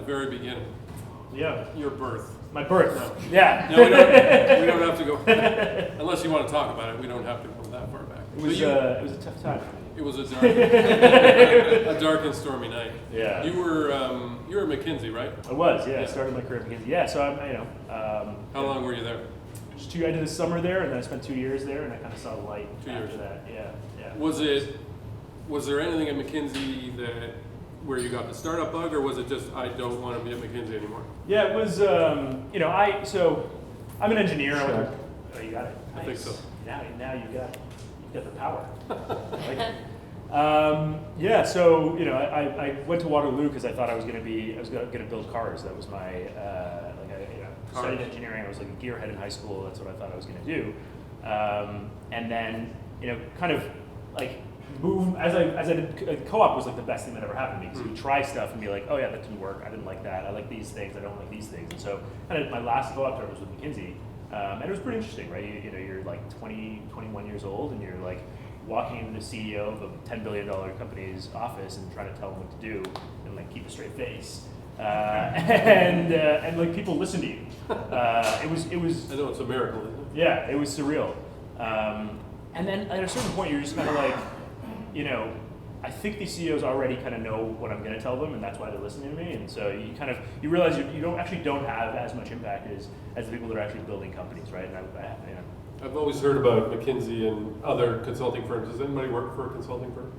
very beginning. Yeah. Your birth. My birth. No. Yeah. No, we don't have to go. Unless you want to talk about it, we don't have to go that far back. It was a tough time. It was a dark and stormy night. Yeah. You were at McKinsey, right? I was, yeah. I started my career at McKinsey. Yeah, so How long were you there? Just I did the summer there, and then I spent 2 years there, and I kind of saw the light 2 after years. that. Yeah. Was there anything at McKinsey where you got the startup bug, or was it just I don't want to be at McKinsey anymore? Yeah, it was. I'm an engineer. Sure. Oh, you got it. I think so. Now you got the power. So I went to Waterloo because I thought I was going to build cars. That was my studied engineering. I was like a gearhead in high school. That's what I thought I was going to do. And then kind of like move as I did co-op was like the best thing that ever happened to me because you try stuff and be like, oh yeah, that didn't work. I didn't like that. I like these things. I don't like these things. And so kind of my last co-op term was with McKinsey, and it was pretty interesting, right? You're like 20, 21 years old, and you're like walking into the CEO of a $10 billion company's office and trying to tell them what to do and like keep a straight face. And like people listen to you. It was. I know it's a miracle, isn't it? Yeah, it was surreal. And then at a certain point, you're just kind of like, I think these CEOs already kind of know what I'm going to tell them, and that's why they're listening to me. And so you realize you don't have as much impact as the people that are actually building companies, right? And I've always heard about McKinsey and other consulting firms. Does anybody work for a consulting firm?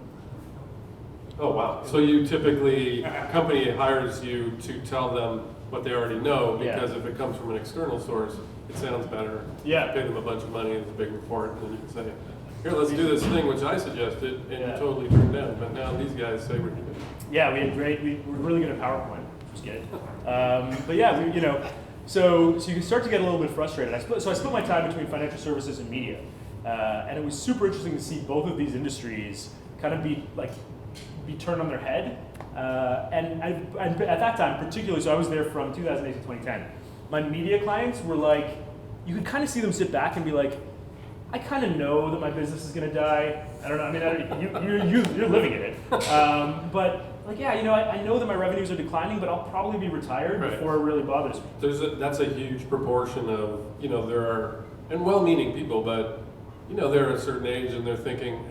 Oh, wow. So you typically, a company hires you to tell them what they already know, because if it comes from an external source, it sounds better. Yeah. You pay them a bunch of money, it's a big report, and then you can say, here, let's do this thing which I suggested, and you totally turned down. But now these guys say we're doing it. Yeah, we were really good at PowerPoint, which was good. But yeah, so you can start to get a little bit frustrated. I split my time between financial services and media, and it was super interesting to see both of these industries kind of be turned on their head. And at that time, particularly, so I was there from 2008 to 2010. My media clients were like, you could kind of see them sit back and be like, I kind of know that my business is going to die. I don't know. I mean, you're living in it. But like, I know that my revenues are declining, but I'll probably be retired before it really bothers me. That's a huge proportion of, there are, and well-meaning people, but, they're at a certain age and they're thinking,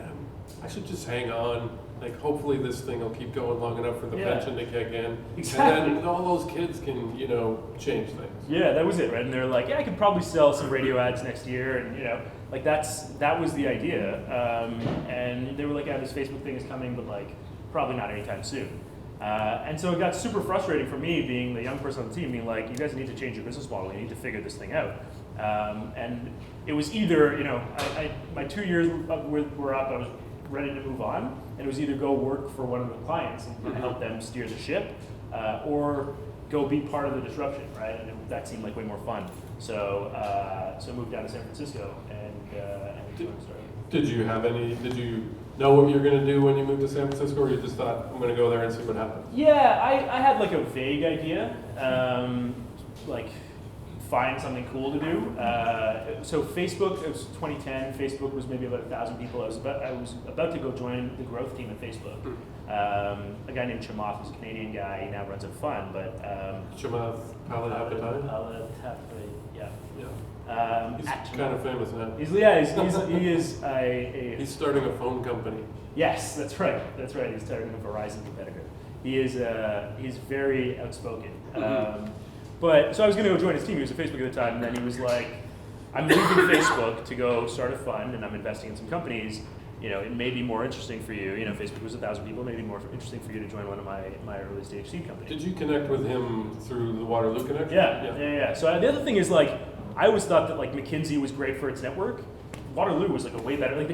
I should just hang on. Like, hopefully this thing will keep going long enough for the pension to kick in. Exactly. And then all those kids can, change things. Yeah, that was it, right? And they're like, I could probably sell some radio ads next year, and that was the idea. And they were like, this Facebook thing is coming, but like probably not anytime soon. And so it got super frustrating for me, being the young person on the team, being like, you guys need to change your business model. You need to figure this thing out. And it was either, my 2 years were up. I was ready to move on, and it was either go work for one of the clients and help them steer the ship, or go be part of the disruption, right? And that seemed like way more fun. So moved down to San Francisco and started. Did you know what you were going to do when you moved to San Francisco, or you just thought, I'm going to go there and see what happens? Yeah, I had like a vague idea, like find something cool to do. So Facebook, it was 2010. Facebook was maybe about 1,000 people. I was about to go join the growth team at Facebook. A guy named Chamath, who's a Canadian guy. He now runs a fund, but Chamath Palihapitiya? Yeah. He's kind of famous now. He's starting a phone company. Yes, that's right. He's starting a Verizon competitor. He's very outspoken. But so I was going to go join his team. He was at Facebook at the time, and then he was like, I'm leaving Facebook to go start a fund, and I'm investing in some companies. It may be more interesting for you. Facebook was 1,000 people. It may be more interesting for you to join one of my early stage seed companies. Did you connect with him through the Waterloo connection? Yeah. So the other thing is, like, I always thought that like McKinsey was great for its network. Waterloo was like a way better. Like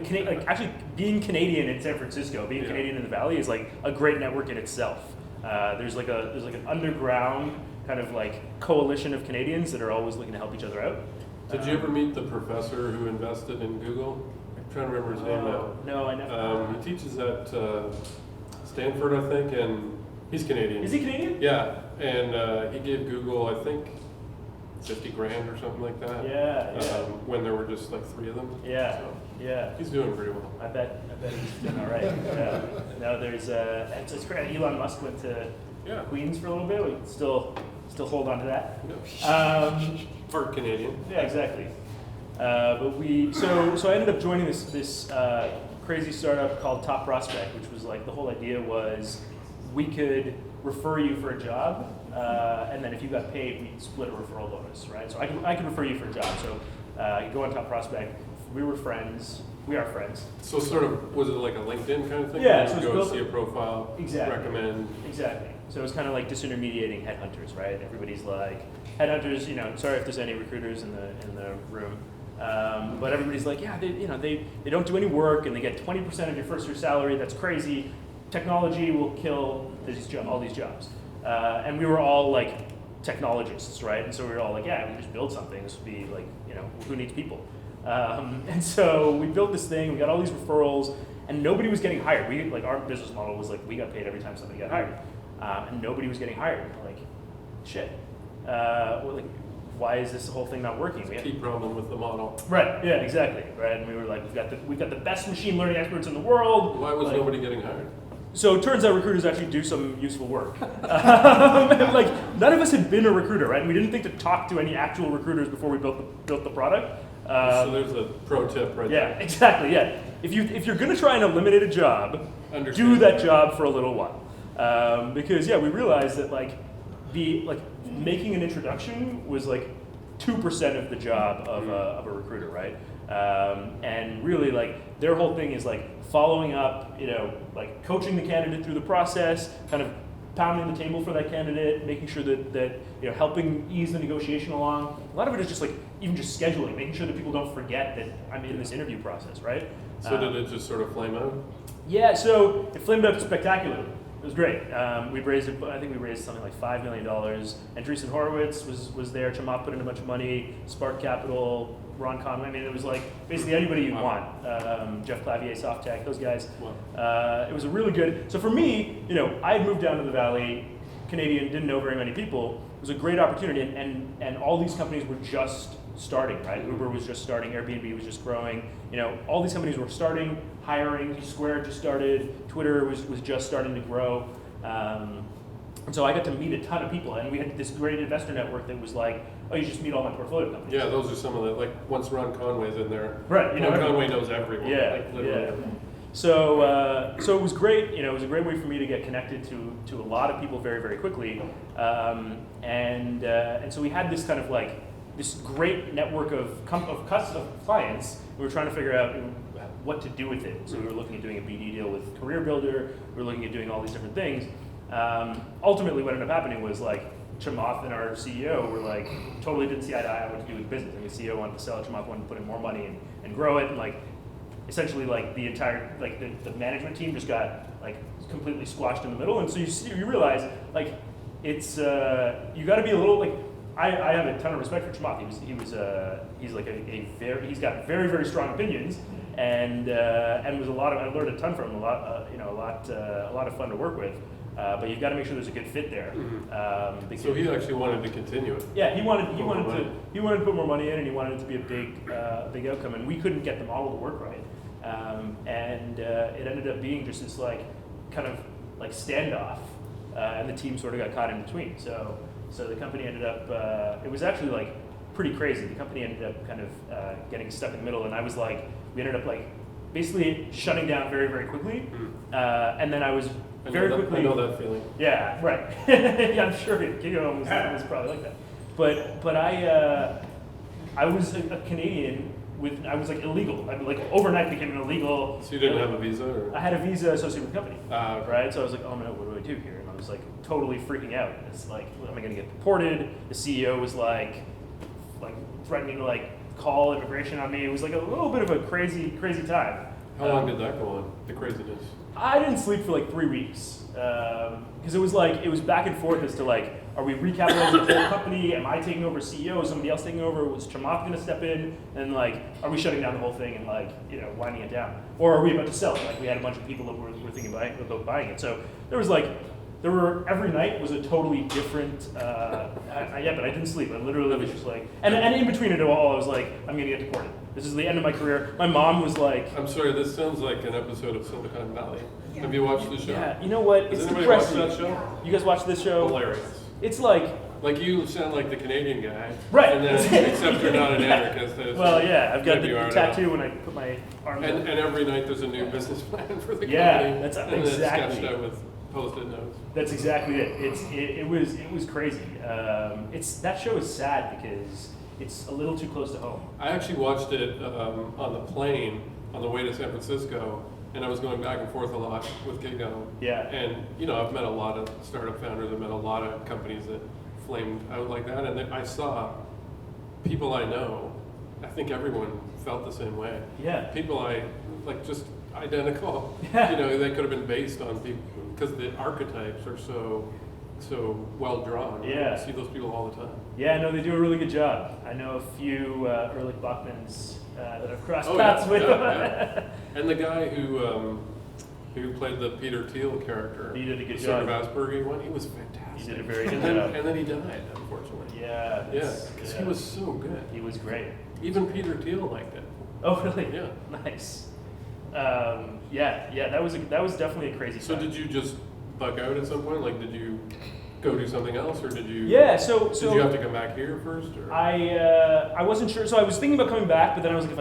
actually being Canadian in San Francisco, being Canadian in the Valley is like a great network in itself. There's like an underground kind of like coalition of Canadians that are always looking to help each other out. Did you ever meet the professor who invested in Google? I'm trying to remember his name now. No, I never. He teaches at Stanford, I think, and he's Canadian. Is he Canadian? Yeah, and he gave Google, I think, $50,000 or something like that. Yeah. When there were just like 3 of them. Yeah. So Yeah. he's doing pretty well. I bet he's doing all right. No, there's it's great. Elon Musk went to Yeah. Queens for a little bit. We can still hold on to that. Part Canadian. Yeah, exactly. But so I ended up joining this crazy startup called Top Prospect, which was like the whole idea was we could refer you for a job, and then if you got paid, we'd split a referral bonus, right? So I could refer you for a job. So you go on Top Prospect. We were friends. We are friends. So sort of, was it like a LinkedIn kind of thing? Yeah, You so would it's go built- see a profile, Exactly. recommend. Exactly. So it was kind of like disintermediating headhunters, right? Everybody's like, headhunters, sorry if there's any recruiters in the room, but everybody's like, yeah, they don't do any work and they get 20% of your first year salary. That's crazy. Technology will kill all these jobs. And we were all like technologists, right? And so we were all like, yeah, we just build something. This would be like, who needs people? And so we built this thing. We got all these referrals, and nobody was getting hired. Our business model was like we got paid every time somebody got hired, and nobody was getting hired. We're like, shit. Why is this whole thing not working? Key problem with the model. Right. Yeah. Exactly. Right. And we were like, we've got the best machine learning experts in the world. Why was nobody getting hired? So it turns out recruiters actually do some useful work. And none of us had been a recruiter, right? And we didn't think to talk to any actual recruiters before we built the product. So there's a pro tip right there. Yeah, exactly. Yeah, if you're going to try and eliminate a job, do that job for a little while, because we realized that making an introduction was like 2% of the job of a recruiter, right? And really their whole thing is following up, coaching the candidate through the process, kind of pounding the table for that candidate, making sure that helping ease the negotiation along. A lot of it is just even just scheduling, making sure that people don't forget that I'm in this interview process, right? So did it just sort of flame out? Yeah, so it flamed up spectacularly. It was great. I think we raised something like $5 million. Andreessen Horowitz was there. Chamath put in a bunch of money. Spark Capital, Ron Conway. I mean, it was basically anybody you'd want. Jeff Clavier, Softtech, those guys. Wow. It was a really good. So for me, I had moved down to the Valley, Canadian, didn't know very many people. It was a great opportunity, and all these companies were just starting, right? Uber was just starting, Airbnb was just growing. All these companies were starting, hiring. Square just started. Twitter was just starting to grow. And so I got to meet a ton of people, and we had this great investor network that was like, oh, you just meet all my portfolio companies. Yeah, those are some of the, once Ron Conway's in there, right? Ron Conway knows everyone. Yeah, literally. yeah. So it was great. It was a great way for me to get connected to a lot of people very, very quickly. And so we had this kind of this great network of clients. We were trying to figure out what to do with it. So we were looking at doing a BD deal with Career Builder. We were looking at doing all these different things. Ultimately, what ended up happening was Chamath and our CEO were totally didn't see eye to eye on what to do with business. I mean, the CEO wanted to sell it, Chamath wanted to put in more money and grow it, and essentially the entire the management team just got completely squashed in the middle. And so you realize it's you got to be a little I have a ton of respect for Chamath. He's got very, very strong opinions, and was I learned a ton from him. A lot of fun to work with. But you've got to make sure there's a good fit there. Mm-hmm. So he actually wanted to continue it. Yeah, he wanted to put more money in, and he wanted it to be a big outcome. And we couldn't get the model to work right. And it ended up being just this kind of standoff, and the team sort of got caught in between. So the company ended up, it was actually pretty crazy. The company ended up kind of getting stuck in the middle, and we ended up basically shutting down very, very quickly. And then I was very quickly. I know that feeling. Yeah, right. Yeah, I'm sure Giggle was probably like that. But I was a Canadian. I was illegal. I overnight became an illegal. So you didn't have a visa? Or? I had a visa associated with the company. Okay. Right? So I was like, oh no, what do I do here? And I was totally freaking out. It's am I going to get deported? The CEO was threatening to call immigration on me. It was a little bit of a crazy time. How long did that go on? The craziness? I didn't sleep for 3 weeks because it was back and forth as to are we recapitalizing the whole company? Am I taking over CEO? Is somebody else taking over? Was Chamath going to step in? And are we shutting down the whole thing and winding it down? Or are we about to sell it? We had a bunch of people that were thinking about buying it. So there were every night was a totally different. But I didn't sleep. I literally was just and in between it all, I was I'm going to get deported. This is the end of my career. My mom was like, I'm sorry, this sounds like an episode of Silicon Valley. Have you watched the show? yeah, you know what? Has It's anybody watched depressing. that show? You guys watch this show? Hilarious. It's like, Like you sound like the Canadian guy. Right. And then, except you're not an anarchist. well, yeah, I've got Maybe you the are tattoo now. when I put my arm And up. every night there's a new business plan for the Yeah, company. that's and exactly. then sketched out with Post-it notes. That's exactly it. It was crazy. That show is sad because it's a little too close to home. I actually watched it on the plane on the way to San Francisco, and I was going back and forth a lot with Gigo. Yeah. And I've met a lot of startup founders. I've met a lot of companies that flamed out like that, and then I saw people I know. I think everyone felt the same way. Yeah. People I like, just identical. Yeah. They could have been based on people because the archetypes are so well drawn. Right? Yeah. I see those people all the time. Yeah, no, they do a really good job. I know a few Ehrlich Bachmans that I've crossed Oh, paths yeah, with. yeah. And the guy who played the Peter Thiel character, He did a good the sort job. of Asperger one, he was fantastic. He did a very good and then, job. And then he died, unfortunately. Yeah. Yeah, because he was so good. He was great. Even Peter Thiel liked it. Oh, really? Yeah. Nice. Yeah. That was definitely a crazy. So time. did you just bug out at some point? Like, did you go do something else, or did you? Yeah. So Did you have to come back here first, or? I wasn't sure. So I was thinking about coming back, but then I was like, if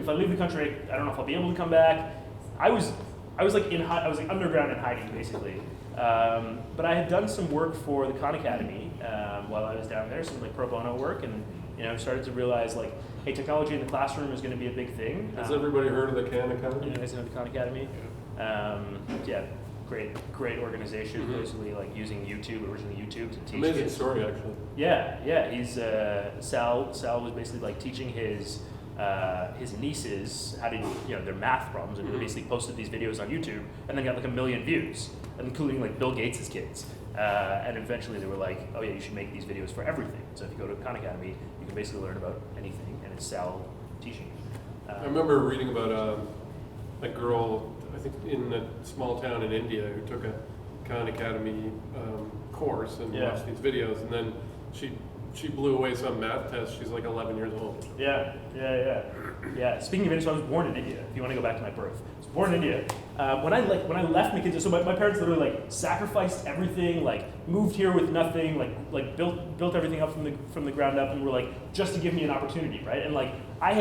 I leave the country, I don't know if I'll be able to come back. I was like underground and hiding basically. But I had done some work for the Khan Academy while I was down there, some like pro bono work, and started to realize like, hey, technology in the classroom is going to be a big thing. Has everybody heard of the Khan Academy? You guys know the Khan Academy? Yeah, great organization. Mhm. Basically, like using originally YouTube to teach. Amazing kids. story, actually. Yeah. He's Sal was basically like teaching his nieces how to their math problems, and Mhm. basically posted these videos on YouTube, and then got like 1 million views, including like Bill Gates' kids. And eventually they were like, oh yeah, you should make these videos for everything. So if you go to Khan Academy, you can basically learn about anything, and it's Sal teaching. I remember reading about a girl, I think in a small town in India, who took a Khan Academy course and Yeah. watched these videos, and then she blew away some math test. She's like 11 years old. Yeah. Speaking of India, so I was born in India. If you want to go back to my birth, I was born in India. When I left McKinsey, so my parents literally like sacrificed everything, like moved here with nothing, like built everything up from the ground up, and were like just to give me an opportunity, right? And like I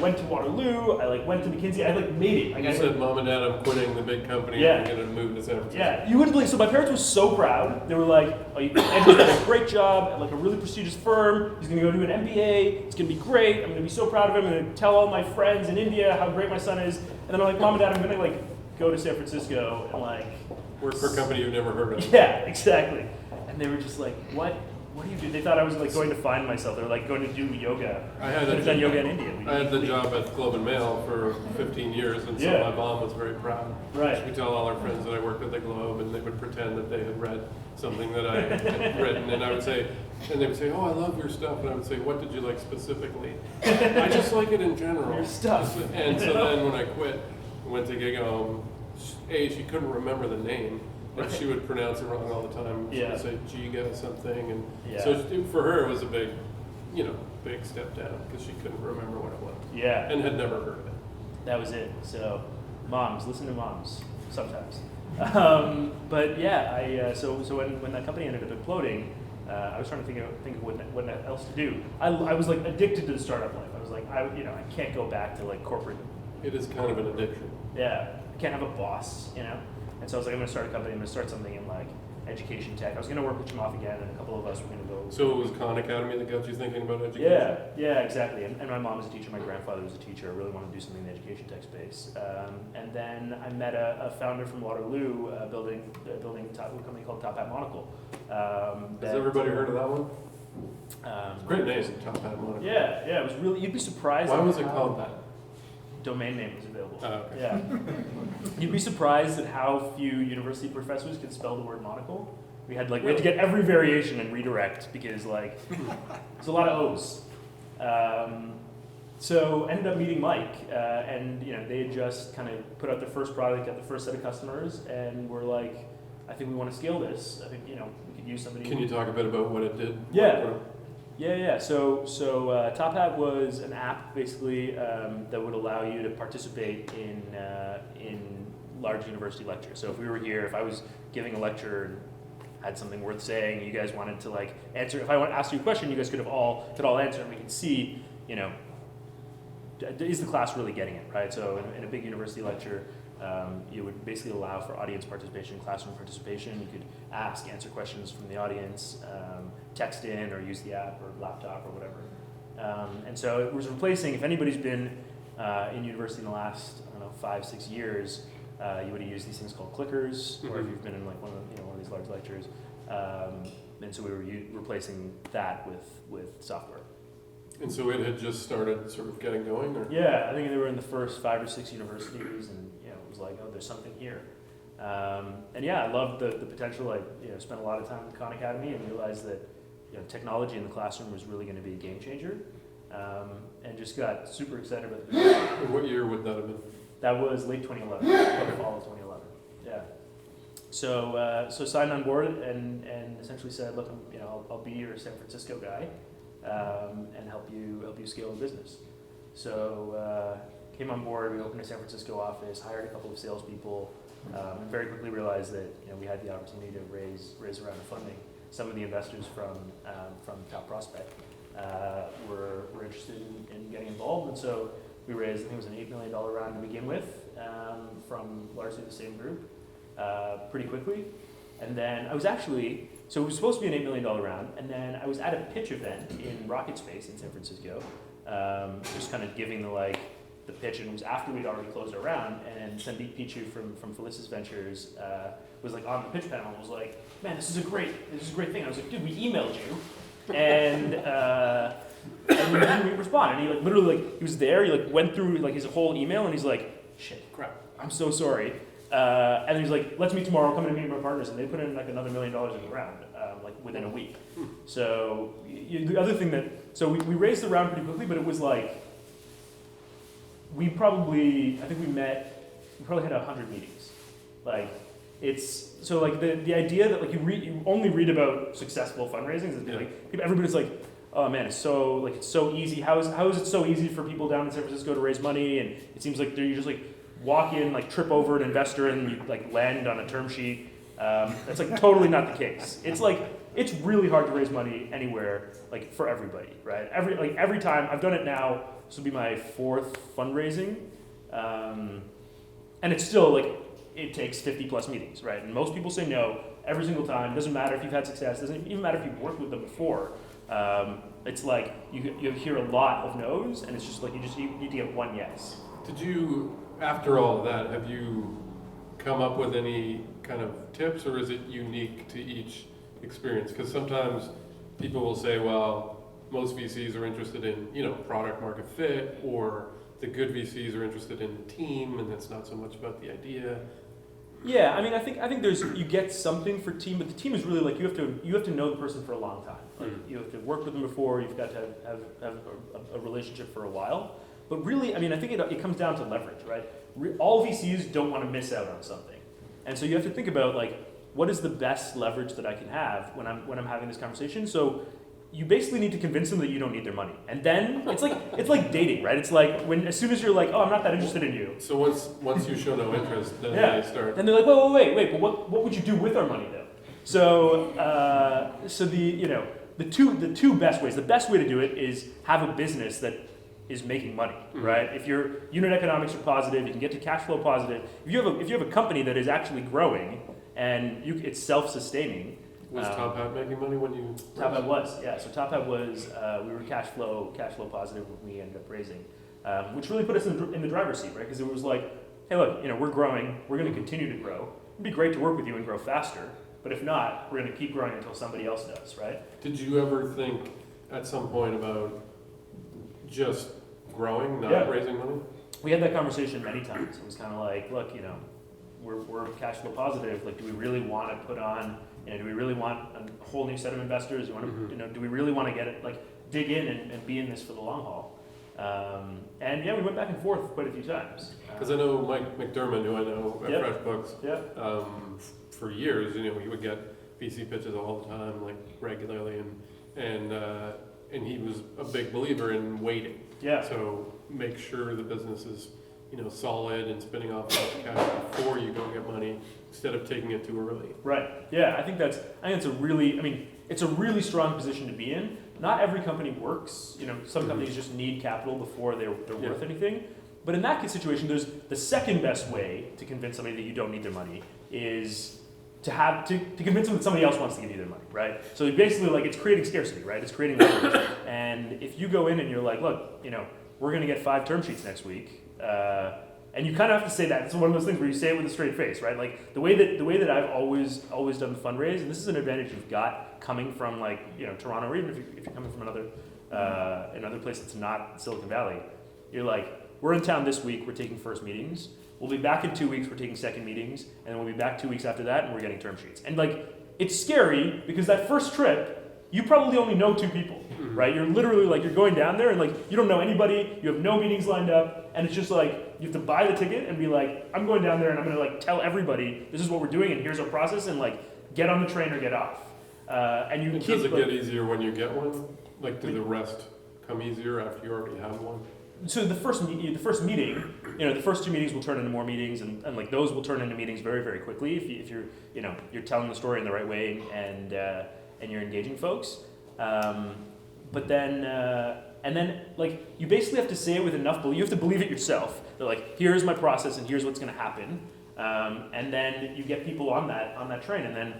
went to Waterloo, I like went to McKinsey, I like made it. Like, You said, Mom and Dad, I'm quitting the big company. Yeah. I'm going to move to San Francisco. Yeah, you wouldn't believe. So my parents were so proud. They were like, "Oh, Andrew's got a great job at like a really prestigious firm. He's gonna go do an MBA. It's gonna be great. I'm gonna be so proud of him. I'm gonna tell all my friends in India how great my son is." And then I'm like, "Mom and Dad, I'm gonna like go to San Francisco and like Work for a company you've never heard of. yeah, exactly." And they were just like, "What do you do?" They thought I was like going to find myself. They were like going to do yoga. I had Could have done yoga in India. I had the job at Globe and Mail for 15 years, and so Yeah. my mom was very proud. Right. She would tell all our friends that I worked at the Globe, and they would pretend that they had read something that I had written, and I would say, and they would say, "Oh, I love your stuff," and I would say, "What did you like specifically?" I just like it in general. Your stuff. And so then when I quit, I went to Gigo. She couldn't remember the name. And Right. she would pronounce it wrong all the time. She Yeah. would say Giga something, and Yeah. so for her it was a big step down because she couldn't remember what it was Yeah. and had never heard of it. That was it. So, moms, listen to moms sometimes. But yeah, so when that company ended up imploding, I was trying to think of what else to do. I was like addicted to the startup life. I was like, I can't go back to like corporate. It is kind of an addiction. Yeah, I can't have a boss, And so I was like, I'm gonna start a company. I'm gonna start something in like education tech. I was gonna work with Chamath again, and a couple of us were gonna go. So it was Khan Academy that got you thinking about education? Yeah, exactly. And my mom was a teacher, my grandfather was a teacher. I really wanted to do something in the education tech space. And then I met a founder from Waterloo building a company called Top Hat Monocle. Has everybody heard of that one? Great name, Top Hat Monocle. Yeah, it was really, you'd be surprised. Why at was it how- called that? Domain name was available. Oh, okay. Yeah. You'd be surprised at how few university professors could spell the word monocle. We had to get every variation and redirect because like there's a lot of O's. So ended up meeting Mike, and they had just kind of put out their first product, got the first set of customers, and we're like, I think we want to scale this. I think we could use somebody. Can you talk a bit about what it did? Yeah. Yeah. So Top Hat was an app basically that would allow you to participate in large university lectures. So if we were here, if I was giving a lecture and had something worth saying, you guys wanted to like answer. If I asked you a question, you guys could all answer, and we could see, is the class really getting it, right? So in a big university lecture, you would basically allow for audience participation, classroom participation. You could answer questions from the audience, text in or use the app or laptop or whatever. And so it was replacing, if anybody's been in university in the last, 5-6 years, you would have used these things called clickers, or if you've been in like one of these large lectures. And so we were replacing that with software. And so it had just started sort of getting going, or? Yeah, I think they were in the first 5 or 6 universities, and it was like, oh, there's something here. And yeah, I loved the potential. I spent a lot of time with Khan Academy and realized that technology in the classroom was really going to be a game changer, and just got super excited about it. And what year would that have been? That was late 2011, fall of 2011. Yeah. So signed on board and essentially said, look, I'll be your San Francisco guy, and help you scale the business. So came on board. We opened a San Francisco office, hired a couple of salespeople. Very quickly realized that we had the opportunity to raise a round of funding. Some of the investors from Top Prospect were interested in getting involved, and so we raised, I think it was an $8 million round to begin with, from largely the same group, pretty quickly. And then I was actually, so it was supposed to be an $8 million round, and then I was at a pitch event in Rocket Space in San Francisco, just kind of giving the pitch, and it was after we'd already closed our round, and Sandeep Pichu from Felicis Ventures was like on the pitch panel and was like, man, this is a great thing. I was like, dude, we emailed you, and we didn't respond. And he literally he was there. He went through his whole email, and he's like, shit, crap, I'm so sorry. And then he's like, let's meet tomorrow. Come in and meet my partners. And they put in another $1 million in the round, within a week. So the other thing we raised the round pretty quickly, but it was we probably had 100 meetings. The idea that you only read about successful fundraisings is everybody's like, oh man, it's so easy. How is it so easy for people down in San Francisco to raise money? And it seems like you just walk in, trip over an investor, and you land on a term sheet. That's totally not the case. It's really hard to raise money anywhere, for everybody, right? Every time I've done it now, this will be my 4th fundraising, and it's still it takes 50 plus meetings, right? And most people say no every single time. Doesn't matter if you've had success. Doesn't even matter if you've worked with them before. It's you hear a lot of no's, and it's just you need to get one yes. Did you, after all of that, have you come up with any kind of tips, or is it unique to each experience? Because sometimes people will say, well, most VCs are interested in, product market fit, or the good VCs are interested in the team, and it's not so much about the idea. Yeah, I mean, I think you get something for team, but the team is really you have to know the person for a long time. You have to work with them before. You've got to have a relationship for a while. But really, I mean, I think it comes down to leverage, right? All VCs don't want to miss out on something, and so you have to think about what is the best leverage that I can have when I'm having this conversation. So you basically need to convince them that you don't need their money, and then it's like dating, right? It's as soon as you're oh, I'm not that interested in you. So once you show no interest, then they start. Then they're like, wait, but what would you do with our money though? So the two best ways. The best way to do it is have a business that is making money, right? If your unit economics are positive, you can get to cash flow positive. If you have a company that is actually growing and it's self-sustaining. Was Top Hat making money when you? Top Hat was, yeah. So Top Hat was, we were cash flow positive when we ended up raising, which really put us in the driver's seat, right? Because it was hey, look, we're growing, we're going to continue to grow. It'd be great to work with you and grow faster, but if not, we're going to keep growing until somebody else does, right? Did you ever think at some point about just growing, not raising money? We had that conversation many times. It was kind of look, we're cash flow positive. Do we really want to put on? Do we really want a whole new set of investors? Do we really want to get it, dig in and be in this for the long haul? And we went back and forth quite a few times. Because I know Mike McDermott, who I know at FreshBooks, for years, he would get VC pitches all the time, regularly, and and he was a big believer in waiting. Yeah. So make sure the business is, solid and spinning off cash before you go get money, instead of taking it too early. Right. Yeah, I think it's a really strong position to be in. Not every company works. Some companies just need capital before they're worth anything. But in that situation, there's the second best way to convince somebody that you don't need their money is to convince them that somebody else wants to give you their money, right? So basically, it's creating scarcity, right? It's creating leverage. And if you go in and you're like, look, we're going to get 5 term sheets next week, and you kind of have to say that. It's one of those things where you say it with a straight face, right? Like the way that I've always done the fundraise, and this is an advantage you've got coming from Toronto, or even if you're coming from another place that's not Silicon Valley, you're like, we're in town this week, we're taking first meetings. We'll be back in 2 weeks, we're taking second meetings, and then we'll be back 2 weeks after that, and we're getting term sheets. And it's scary because that first trip, you probably only know 2 people, right? You're literally you're going down there and you don't know anybody, you have no meetings lined up, and it's just you have to buy the ticket and be like, I'm going down there and I'm gonna tell everybody this is what we're doing and here's our process, and get on the train or get off. And you does it get easier when you get one? Do the rest come easier after you already have one? So the first meeting, the first 2 meetings will turn into more meetings, and those will turn into meetings very, very quickly if you're telling the story in the right way and you're engaging folks. But then you basically have to say it with enough belief. You have to believe it yourself. That here's my process and here's what's going to happen. And then you get people on that train, and then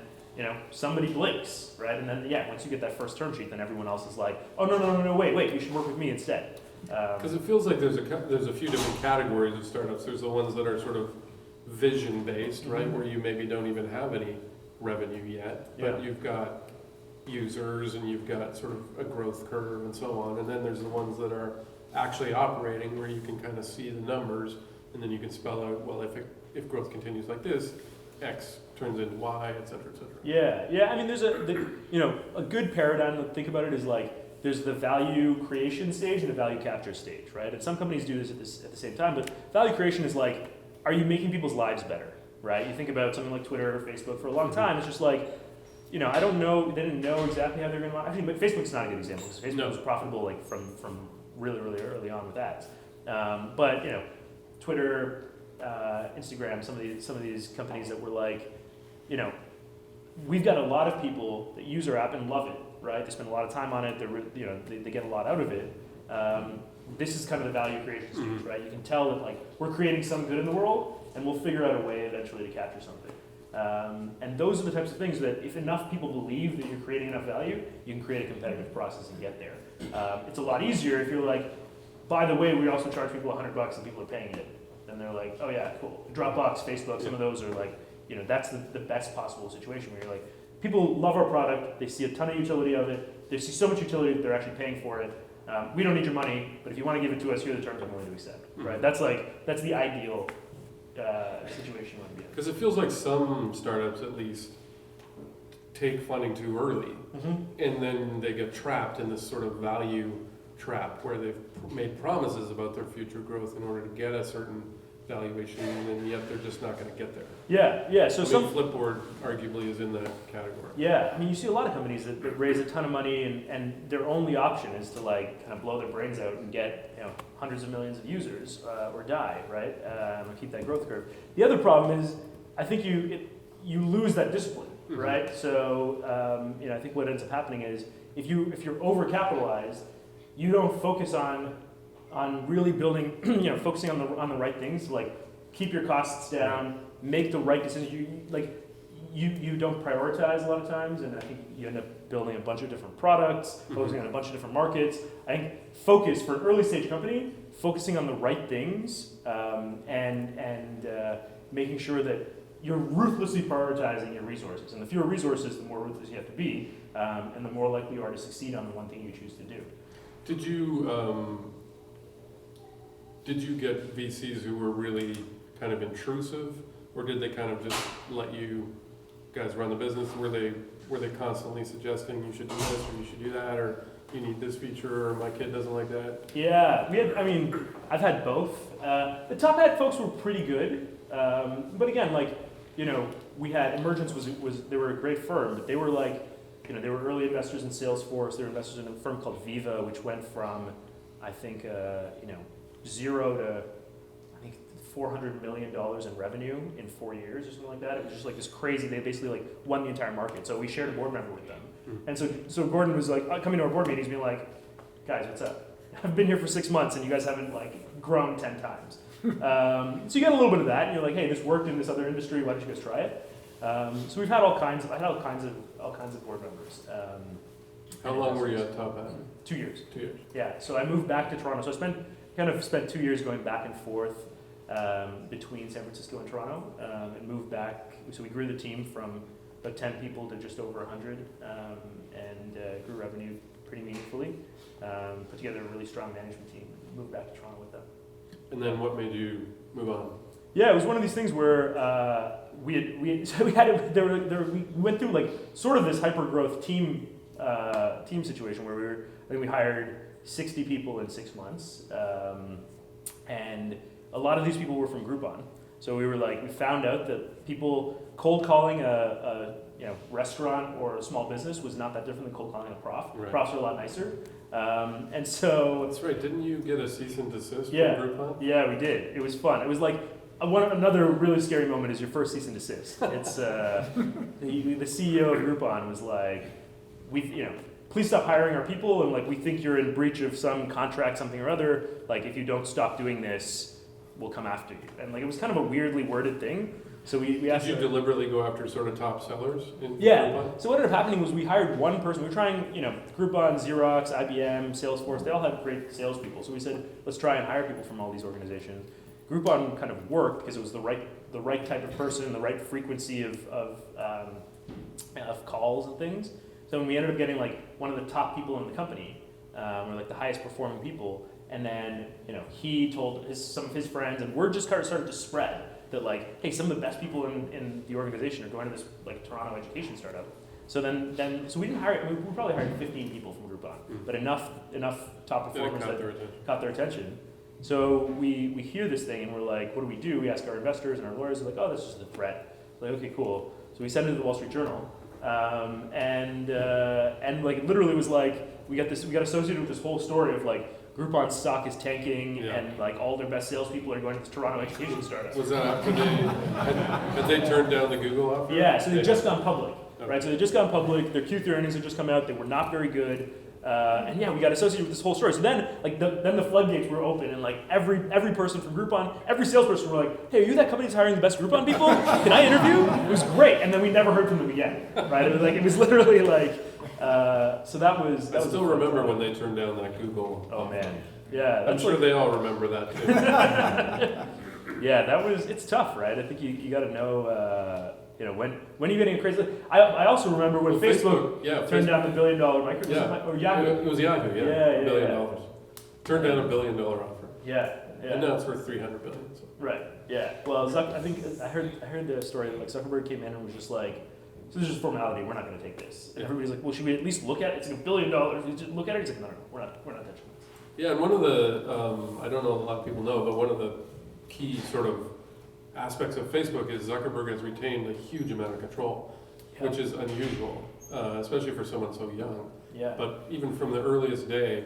somebody blinks, right? And then once you get that first term sheet, then everyone else is like, oh no, wait, you should work with me instead. Because it feels like there's a few different categories of startups. There's the ones that are sort of vision based, right, where you maybe don't even have any revenue yet, but you've got users and you've got sort of a growth curve and so on. And then there's the ones that are actually operating, where you can kind of see the numbers, and then you can spell out, well, if growth continues like this, X turns into Y, et cetera, et cetera. Yeah. I mean, there's a good paradigm to think about it is there's the value creation stage and the value capture stage, right? And some companies do this at the same time, but value creation is are you making people's lives better, right? You think about something like Twitter or Facebook for a long time, it's just I don't know, they didn't know exactly how they're going to, I think, but Facebook's not a good example, because Facebook was profitable from really, really early on with ads. But Twitter, Instagram, some of these companies that were we've got a lot of people that use our app and love it, right? They spend a lot of time on it. They get a lot out of it. This is kind of the value creation stage, right? You can tell that we're creating some good in the world, and we'll figure out a way eventually to capture something. And those are the types of things that if enough people believe that you're creating enough value, you can create a competitive process and get there. It's a lot easier if you're by the way, we also charge people $100 and people are paying it. Then they're like, oh yeah, cool. Dropbox, Facebook, some of those are that's the best possible situation where you're people love our product, they see a ton of utility of it, they see so much utility that they're actually paying for it. We don't need your money, but if you want to give it to us, here are the terms I'm willing to accept, right? That's the ideal situation you want to be in. Because it feels like some startups at least take funding too early, and then they get trapped in this sort of value trap where they've made promises about their future growth in order to get a certain valuation, and yet they're just not going to get there. Yeah. So Flipboard arguably is in that category. Yeah, I mean, you see a lot of companies that raise a ton of money, and their only option is to kind of blow their brains out and get hundreds of millions of users or die, right? And keep that growth curve. The other problem is, I think you lose that discipline, right? So I think what ends up happening is if you're overcapitalized, you don't focus on really building, focusing on the right things, keep your costs down, make the right decisions. You don't prioritize a lot of times, and I think you end up building a bunch of different products, focusing on a bunch of different markets. I think focus for an early stage company, focusing on the right things, and making sure that you're ruthlessly prioritizing your resources. And the fewer resources, the more ruthless you have to be, and the more likely you are to succeed on the one thing you choose to do. Did you get VCs who were really kind of intrusive, or did they kind of just let you guys run the business? Were they constantly suggesting you should do this or you should do that, or you need this feature, or my kid doesn't like that? Yeah, I've had both. The Top Hat folks were pretty good, but again, we had Emergence was they were a great firm, but they were they were early investors in Salesforce. They were investors in a firm called Viva, which went from, I think, 0 to, I think, $400 million in revenue in 4 years or something like that. It was just like this crazy. They basically like won the entire market. So we shared a board member with them, and so Gordon was like coming to our board meetings, being like, "Guys, what's up? I've been here for 6 months, and you guys haven't like grown 10 times." So you get a little bit of that, and you're like, "Hey, this worked in this other industry. Why don't you guys try it?" So we've had all kinds of board members. How long were you at Top Hat? 2 years. 2 years. Yeah. So I moved back to Toronto. So I spent 2 years going back and forth between San Francisco and Toronto, and moved back. So we grew the team from about 10 people to just over 100, and grew revenue pretty meaningfully. Put together a really strong management team. Moved back to Toronto with them. And then what made you move on? Yeah, it was one of these things where we went through like sort of this hyper growth team situation where we hired 60 people in 6 months, and a lot of these people were from Groupon. So we found out that people cold calling a restaurant or a small business was not that different than cold calling a prof. Right. Profs are a lot nicer, and so That's right. Didn't you get a cease and desist yeah, from Groupon? Yeah, we did. It was fun. It was like another really scary moment is your first cease and desist. It's the CEO of Groupon was like, please stop hiring our people, and like we think you're in breach of some contract, something or other. Like if you don't stop doing this, we'll come after you. And like it was kind of a weirdly worded thing. So we asked. Did you deliberately go after sort of top sellers in Groupon? So what ended up happening was we hired one person. We were trying, Groupon, Xerox, IBM, Salesforce. They all had great salespeople. So we said, let's try and hire people from all these organizations. Groupon kind of worked because it was the right type of person, the right frequency of calls and things. So when we ended up getting like one of the top people in the company, or like the highest performing people, and then he told some of his friends, and word just kind of started to spread that like, hey, some of the best people in the organization are going to this like Toronto education startup. So so we didn't hire. We probably hired 15 people from Groupon, but enough top performers that caught their attention. So we hear this thing and we're like, what do? We ask our investors and our lawyers. They're like, oh, this is just a threat. We're like, okay, cool. So we send it to the Wall Street Journal, and like it literally was like we got associated with this whole story of like Groupon's stock is tanking, and like all their best salespeople are going to this Toronto education startup. Was that after had they turned down the Google offer? Yeah, so they'd just gone public, right? So they'd just gone public. Their Q3 earnings had just come out. They were not very good. And yeah, we got associated with this whole story. So then, like, then the floodgates were open, and like every person from Groupon, every salesperson were like, "Hey, are you that company that's hiring the best Groupon people? Can I interview?" It was great, and then we never heard from them again, right? It was literally like, so that was. I still remember when they turned down that Google. Oh man, yeah. I'm sure they all remember that too. Yeah, it's tough, right? I think you got to know. When are you getting a crazy? I also remember when Facebook turned down the $1 billion or Yahoo. It was Yahoo, $1 billion. Turned down $1 billion offer. Yeah. And now it's worth $300 billion. So. Right. Yeah. Well, I think I heard the story that like Zuckerberg came in and was just like, so this is just formality. We're not going to take this. And everybody's like, well, should we at least look at it? It's like $1 billion. You just look at it. He's like, no, we're not touching it. Yeah, and one of the I don't know if a lot of people know, but one of the key sort of aspects of Facebook is Zuckerberg has retained a huge amount of control, which is unusual, especially for someone so young. Yeah. But even from the earliest day,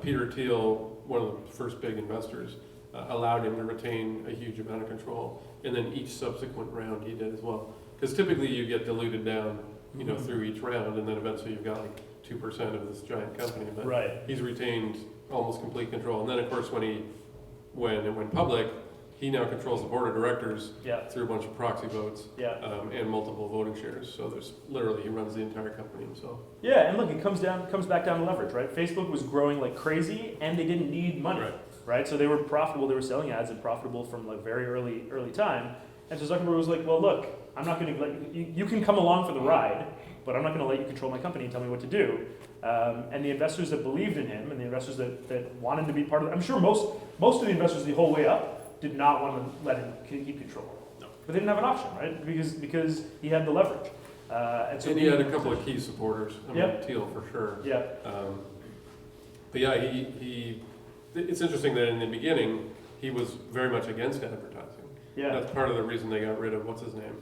Peter Thiel, one of the first big investors, allowed him to retain a huge amount of control, and then each subsequent round he did as well. Because typically you get diluted down, through each round, and then eventually you've got like 2% of this giant company. But he's retained almost complete control, and then of course when it went public, he now controls the board of directors through a bunch of proxy votes and multiple voting shares. So he runs the entire company himself. Yeah, and look, it comes back down to leverage, right? Facebook was growing like crazy, and they didn't need money, right? So they were profitable. They were selling ads and profitable from like very early time. And so Zuckerberg was like, well, look, I'm not going to let you can come along for the ride, but I'm not going to let you control my company and tell me what to do. And the investors that believed in him and the investors that wanted to be part of it, I'm sure most of the investors the whole way up did not want to let him keep control. No. But they didn't have an option, right? Because he had the leverage. And he had a couple of key supporters. Thiel for sure. Yeah. But yeah, it's interesting that in the beginning, he was very much against advertising. Yeah. That's part of the reason they got rid of, what's his name?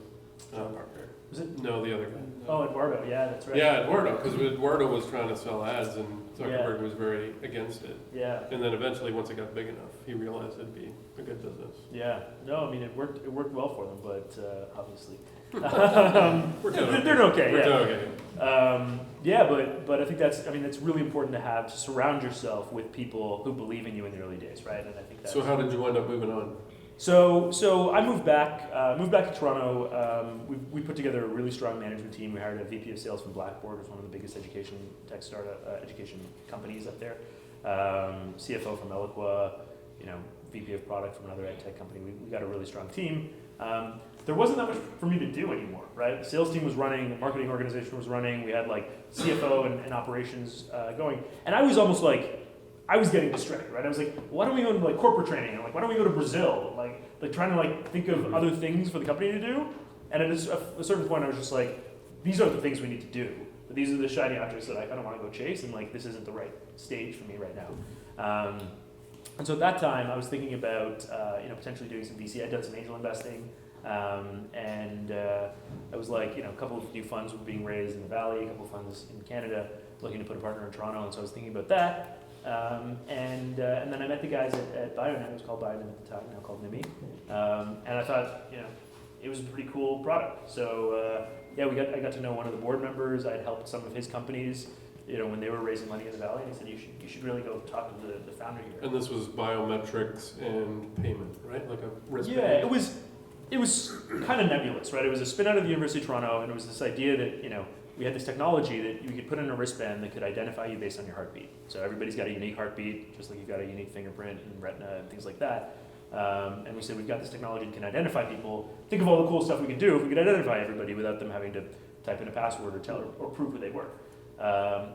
Parker. Was it? No, the other guy. Oh, Eduardo. Yeah, that's right. Yeah, Eduardo, because Eduardo was trying to sell ads and Zuckerberg was very against it. Yeah. And then eventually, once it got big enough, he realized it'd be a good business. Yeah. No, I mean it worked. It worked well for them, but obviously They're okay. We're Yeah. doing okay. Yeah, but I think that's really important to have, to surround yourself with people who believe in you in the early days, right? And I think that's So how did you end up moving on? So I moved back to Toronto. We put together a really strong management team. We hired a VP of sales from Blackboard, who's one of the biggest education tech startup education companies up there. CFO from Eloqua, VP of product from another ed tech company. We got a really strong team. There wasn't that much for me to do anymore, right? The sales team was running, the marketing organization was running. We had like CFO and operations going, and I was almost like, I was getting distracted, right? I was like, why don't we go into like corporate training? Like, why don't we go to Brazil? Like trying to like think of other things for the company to do. And at a certain point, I was just like, these are the things we need to do. But these are the shiny objects that I don't want to go chase, and like this isn't the right stage for me right now. And so at that time, I was thinking about potentially doing some VC. I'd done some angel investing, and I was like, a couple of new funds were being raised in the Valley, a couple of funds in Canada, looking to put a partner in Toronto, and so I was thinking about that. And then I met the guys at BioNet. It was called BioNet at the time, now called Nimi. And I thought, it was a pretty cool product. So I got to know one of the board members. I'd helped some of his companies, when they were raising money in the Valley. And he said, you should really go talk to the founder here. And this was biometrics and payment, right? Like a wristband. Yeah, it was kind of nebulous, right? It was a spin out of the University of Toronto, and it was this idea that we had this technology that you could put in a wristband that could identify you based on your heartbeat. So everybody's got a unique heartbeat, just like you've got a unique fingerprint and retina and things like that. And we said, we've got this technology that can identify people. Think of all the cool stuff we could do if we could identify everybody without them having to type in a password or tell or prove who they were.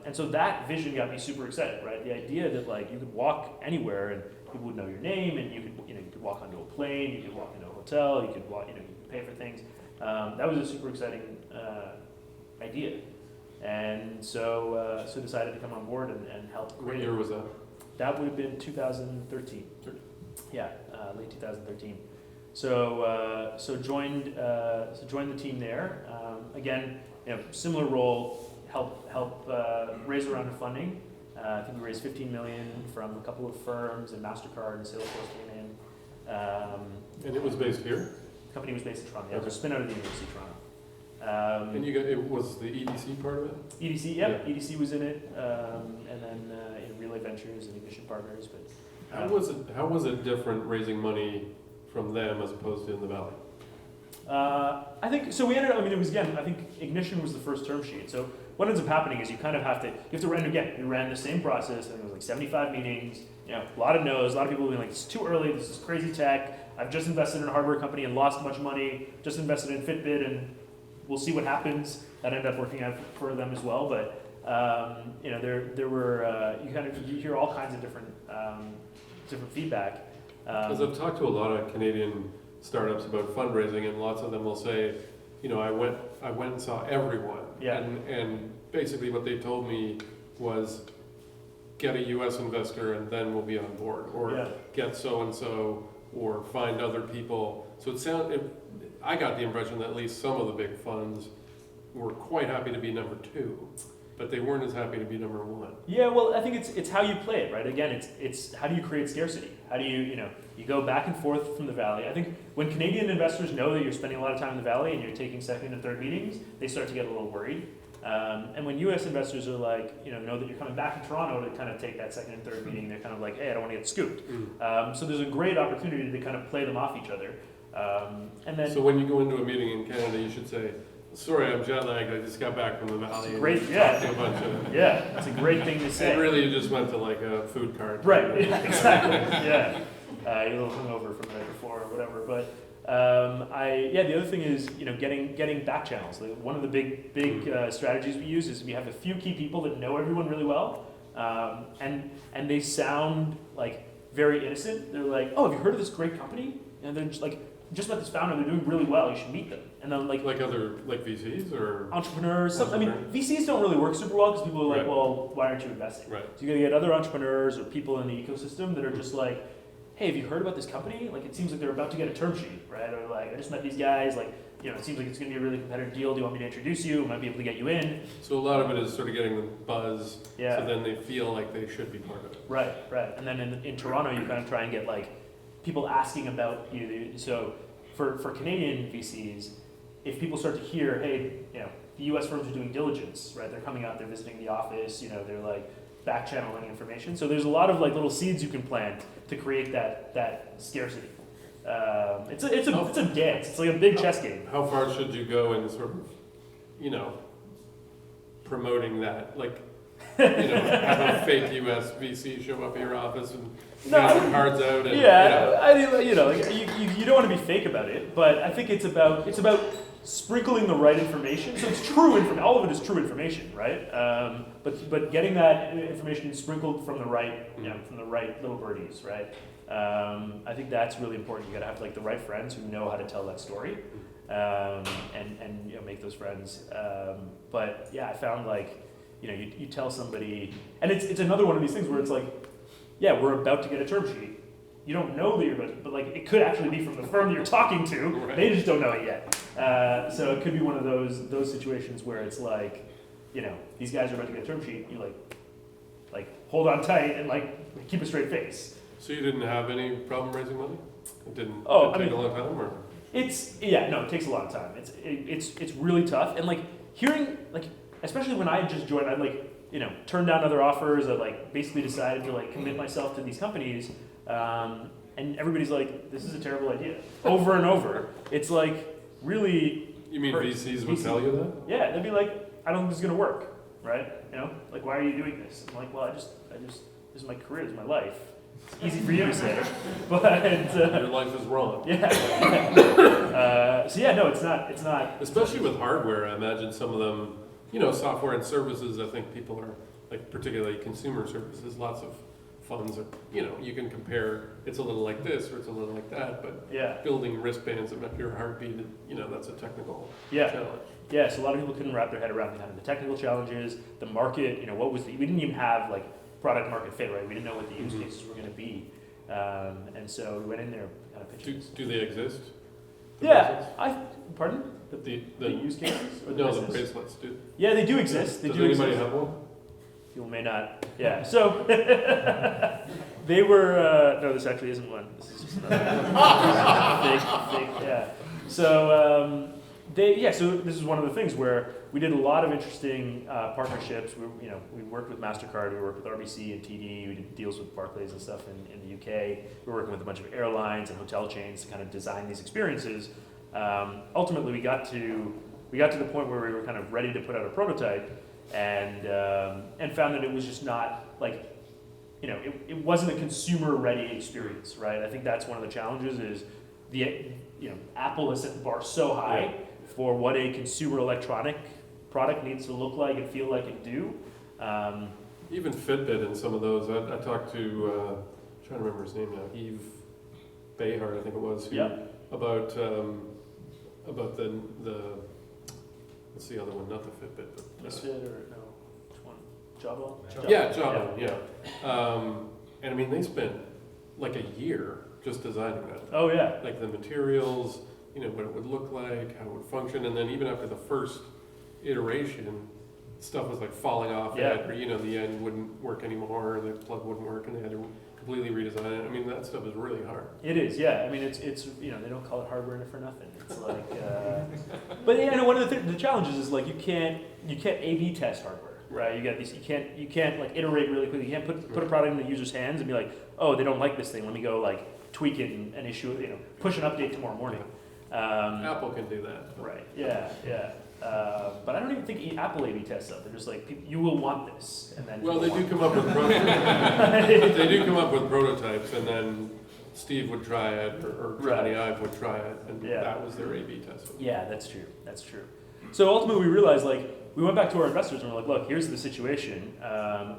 And so that vision got me super excited, right? The idea that like you could walk anywhere and people would know your name, and you could walk onto a plane, you could walk into a hotel, you could walk, you could pay for things. That was a super exciting idea, and so decided to come on board and help. What year was that? That would have been 2013. Yeah, late 2013. So joined the team there. Again, similar role, help raise a round of funding. I think we raised $15 million from a couple of firms, and MasterCard and Salesforce came in. And it was based here? The company was based in Toronto. Yeah, it was a spin out of the University of Toronto. And it was the EDC part of it? EDC, yep. Yeah. EDC was in it, and then Relay Ventures and Ignition Partners. But how was it different raising money from them as opposed to in the Valley? I think so. We ended up. I think Ignition was the first term sheet. So what ends up happening is you have to run again. We ran the same process. I think it was like 75 meetings. A lot of no's. A lot of people being like, "It's too early. This is crazy tech. I've just invested in a hardware company and lost a bunch of money. Just invested in Fitbit and we'll see what happens." That ended up working out for them as well. But there were you hear all kinds of different feedback. Because I've talked to a lot of Canadian startups about fundraising, and lots of them will say, I went and saw everyone. Yeah. And basically what they told me was, get a U.S. investor and then we'll be on board, or get so and so, or find other people. So I got the impression that at least some of the big funds were quite happy to be number two, but they weren't as happy to be number one. Yeah, well, I think it's how you play it, right? Again, it's how do you create scarcity? How do you go back and forth from the Valley? I think when Canadian investors know that you're spending a lot of time in the Valley and you're taking second and third meetings, they start to get a little worried. And when U.S. investors are like, know that you're coming back to Toronto to kind of take that second and third meeting, they're kind of like, hey, I don't want to get scooped. So there's a great opportunity to kind of play them off each other. And then, so when you go into a meeting in Canada, you should say, sorry, I'm jet lagged. I just got back from the Valley. Great, it's a great thing to say. And really, you just went to like a food cart. Right, exactly. Yeah, you're a little hungover from the night before or whatever. But the other thing is, getting back channels. Like, one of the big strategies we use is we have a few key people that know everyone really well, and they sound like very innocent. They're like, oh, have you heard of this great company? And they're just like, just met this founder, they're doing really well, you should meet them. And then like other VCs or entrepreneurs. VCs don't really work super well because people are like, well, why aren't you investing? Right. So you gotta get other entrepreneurs or people in the ecosystem that are just like, hey, have you heard about this company? Like, it seems like they're about to get a term sheet, right? Or like, I just met these guys, like, it seems like it's going to be a really competitive deal. Do you want me to introduce you? Might be able to get you in. So a lot of it is sort of getting the buzz, Yeah. so then they feel like they should be part of it. Right. And then in Toronto, you kind of try and get like people asking about you. So for Canadian VCs, if people start to hear, hey, the U.S. firms are doing diligence, right? They're coming out, they're visiting the office, they're like back channeling information. So there's a lot of like little seeds you can plant to create that scarcity. It's a dance. It's like a big chess game. How far should you go in sort of, promoting that? Like, have a fake US VC show up at your office and get some cards out and, you don't want to be fake about it, but I think it's about sprinkling the right information. So it's true information. All of it is true information, right? But getting that information sprinkled from the right, from the right little birdies, right? I think that's really important. You got to have like the right friends who know how to tell that story, and make those friends. But yeah, I found like, you tell somebody, and it's another one of these things where it's like, yeah, we're about to get a term sheet. You don't know that you're about to, but like it could actually be from the firm that you're talking to. Right. They just don't know it yet. So it could be one of those situations where it's like, these guys are about to get a term sheet. You like hold on tight and like keep a straight face. So you didn't have any problem raising money? It didn't take a long time, or? It takes a lot of time. It's really tough, and like hearing like, especially when I just joined, I turned down other offers. I like basically decided to like commit myself to these companies, and everybody's like, this is a terrible idea, over and over. It's like really. You mean VCs would tell you that? Yeah, they'd be like, I don't think this is gonna work, right? Like, why are you doing this? I'm like, well, I just this is my career, this is my life. It's easy for you to say, but your life is wrong. Yeah. It's not. Especially with hardware, I imagine some of them, software and services. I think people are like, particularly consumer services. Lots of funds are, you can compare. It's a little like this or it's a little like that, but building wristbands that map your heartbeat, that's a technical challenge. Yeah, so a lot of people couldn't wrap their head around kind of the technical challenges, the market. We didn't even have like product market fit, right? We didn't know what the use cases were going to be, and so we went in there kind of pitching. Do they exist? Pardon? The use cases? Or the the bracelets do. Yeah, they do exist. Does anybody have one? People may not. Yeah. So they were. No, this actually isn't one. This is just another fake. Yeah. So. So this is one of the things where we did a lot of interesting partnerships. We worked with MasterCard, we worked with RBC and TD, we did deals with Barclays and stuff in the UK. We were working with a bunch of airlines and hotel chains to kind of design these experiences. Ultimately, we got to the point where we were kind of ready to put out a prototype, and found that it was just not like, it wasn't a consumer-ready experience, right? I think that's one of the challenges is Apple has set the bar so high for what a consumer electronic product needs to look like and feel like and do. Even Fitbit and some of those. I talked to, I'm trying to remember his name now, Yves Behar, I think it was, about the what's the other one? Not the Fitbit, but Misfit or no? Which one? Jawbone? Yeah, Jawbone. Yeah. And I mean, they spent like a year just designing that. Oh yeah. Like the materials, what it would look like, how it would function, and then even after the first iteration, stuff was like falling off it, or the end wouldn't work anymore, the plug wouldn't work, and they had to completely redesign it. I mean, that stuff is really hard. It is, yeah. I mean, it's they don't call it hardware for nothing. It's like, but one of the challenges is like you can't A/B test hardware, right? You got these, you can't like iterate really quickly. You can't put a product in the user's hands and be like, oh, they don't like this thing. Let me go like tweak it and issue it, push an update tomorrow morning. Apple can do that. Right. Yeah. But I don't even think Apple A/B tests stuff. They're just like, you will want this, and then. Well, they do come up with prototypes. They do come up with prototypes, and then Steve would try it, or Johnny Ive would try it, and that was their A/B test. Yeah, that's true. So ultimately, we realized we went back to our investors and we're like, look, here's the situation.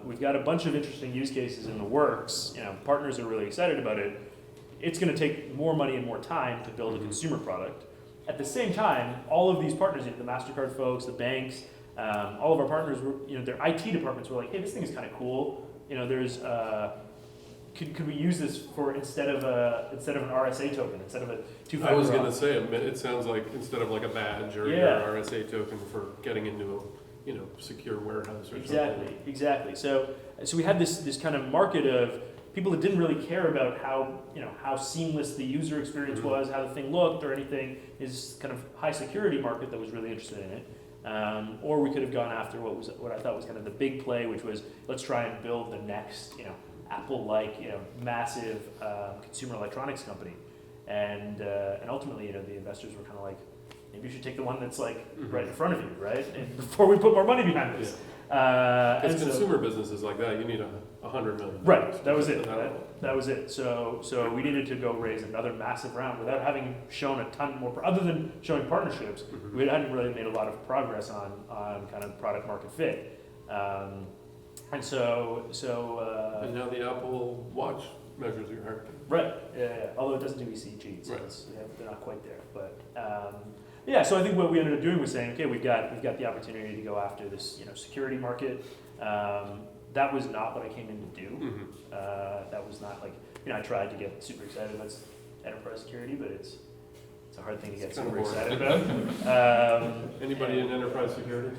We've got a bunch of interesting use cases in the works. Partners are really excited about it. It's going to take more money and more time to build a consumer product. At the same time, all of these partners, the MasterCard folks, the banks, all of our partners, were, their IT departments were like, hey, this thing is kind of cool. There's could we use this for instead of an RSA token, instead of a two-factor? I was going to say, it sounds like instead of like a badge or your RSA token for getting into a secure warehouse or something. Exactly. So we had this kind of market of people that didn't really care about how seamless the user experience was, how the thing looked or anything. Is kind of high security market that was really interested in it. Or we could have gone after what I thought was kind of the big play, which was let's try and build the next Apple-like massive consumer electronics company, and ultimately the investors were kind of like, maybe you should take the one that's like right in front of you, right? And before we put more money behind this. Because consumer businesses like that, you need $100 million. Right, that was it. That was it. So we needed to go raise another massive round without having shown a ton more, other than showing partnerships. We hadn't really made a lot of progress on kind of product market fit. And now the Apple Watch measures your heartbeat. Right. Yeah. Although it doesn't do ECG, so right. They're not quite there. But so I think what we ended up doing was saying, okay, we've got the opportunity to go after this security market. That was not what I came in to do. That was not like I tried to get super excited about enterprise security, but it's a hard thing to get super excited about. Anybody in enterprise security?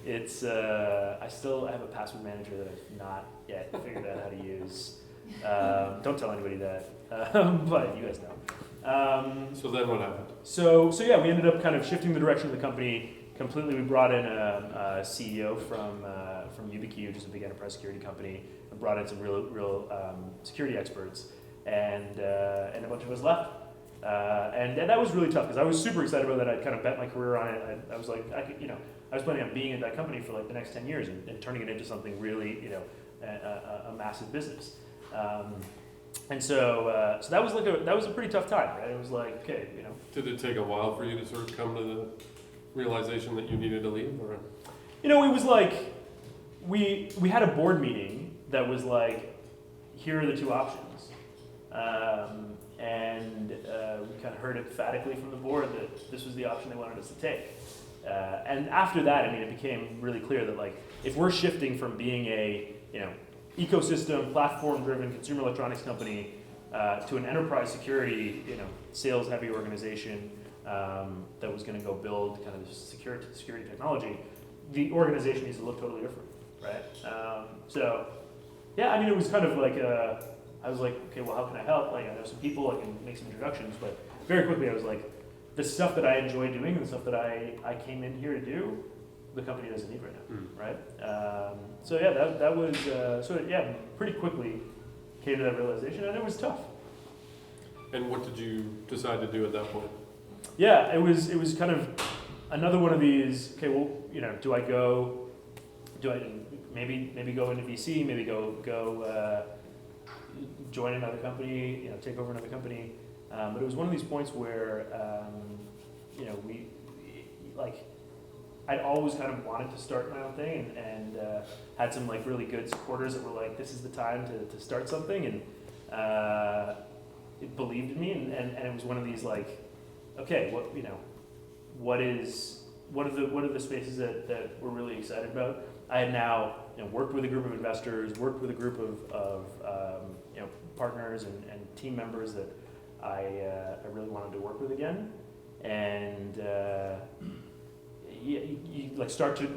It's I have a password manager that I've not yet figured out how to use. Don't tell anybody that, but you guys know. So then what happened? So we ended up kind of shifting the direction of the company completely. We brought in a CEO from YubiKey, which is a big enterprise security company, and brought in some real security experts, and a bunch of us left. And that was really tough because I was super excited about that. I'd kind of bet my career on it. I was like, I was planning on being at that company for like the next 10 years and turning it into something really, a massive business. And so that was a pretty tough time, right? It was like, okay, Did it take a while for you to sort of come to the realization that you needed to leave, or? It was like we had a board meeting that was like, here are the two options, and we kind of heard emphatically from the board that this was the option they wanted us to take. And after that, it became really clear that like if we're shifting from being a ecosystem platform-driven consumer electronics company to an enterprise security sales-heavy organization that was going to go build kind of security technology, the organization needs to look totally different, right? It was kind of like I was like, okay, well, how can I help? Like I know some people, I can make some introductions, but very quickly I was like, the stuff that I enjoy doing, the stuff that I came in here to do, the company doesn't need right now, right? That was pretty quickly came to that realization, and it was tough. And what did you decide to do at that point? Yeah, it was kind of another one of these. Okay, well, do I maybe go into VC, maybe go join another company, take over another company. But it was one of these points where I'd always kind of wanted to start my own thing and had some like really good supporters that were like, this is the time to start something, and it believed in me, and it was one of these like, okay, what are the spaces that we're really excited about? I had now worked with a group of investors, worked with a group of partners and team members that I really wanted to work with again, and things start to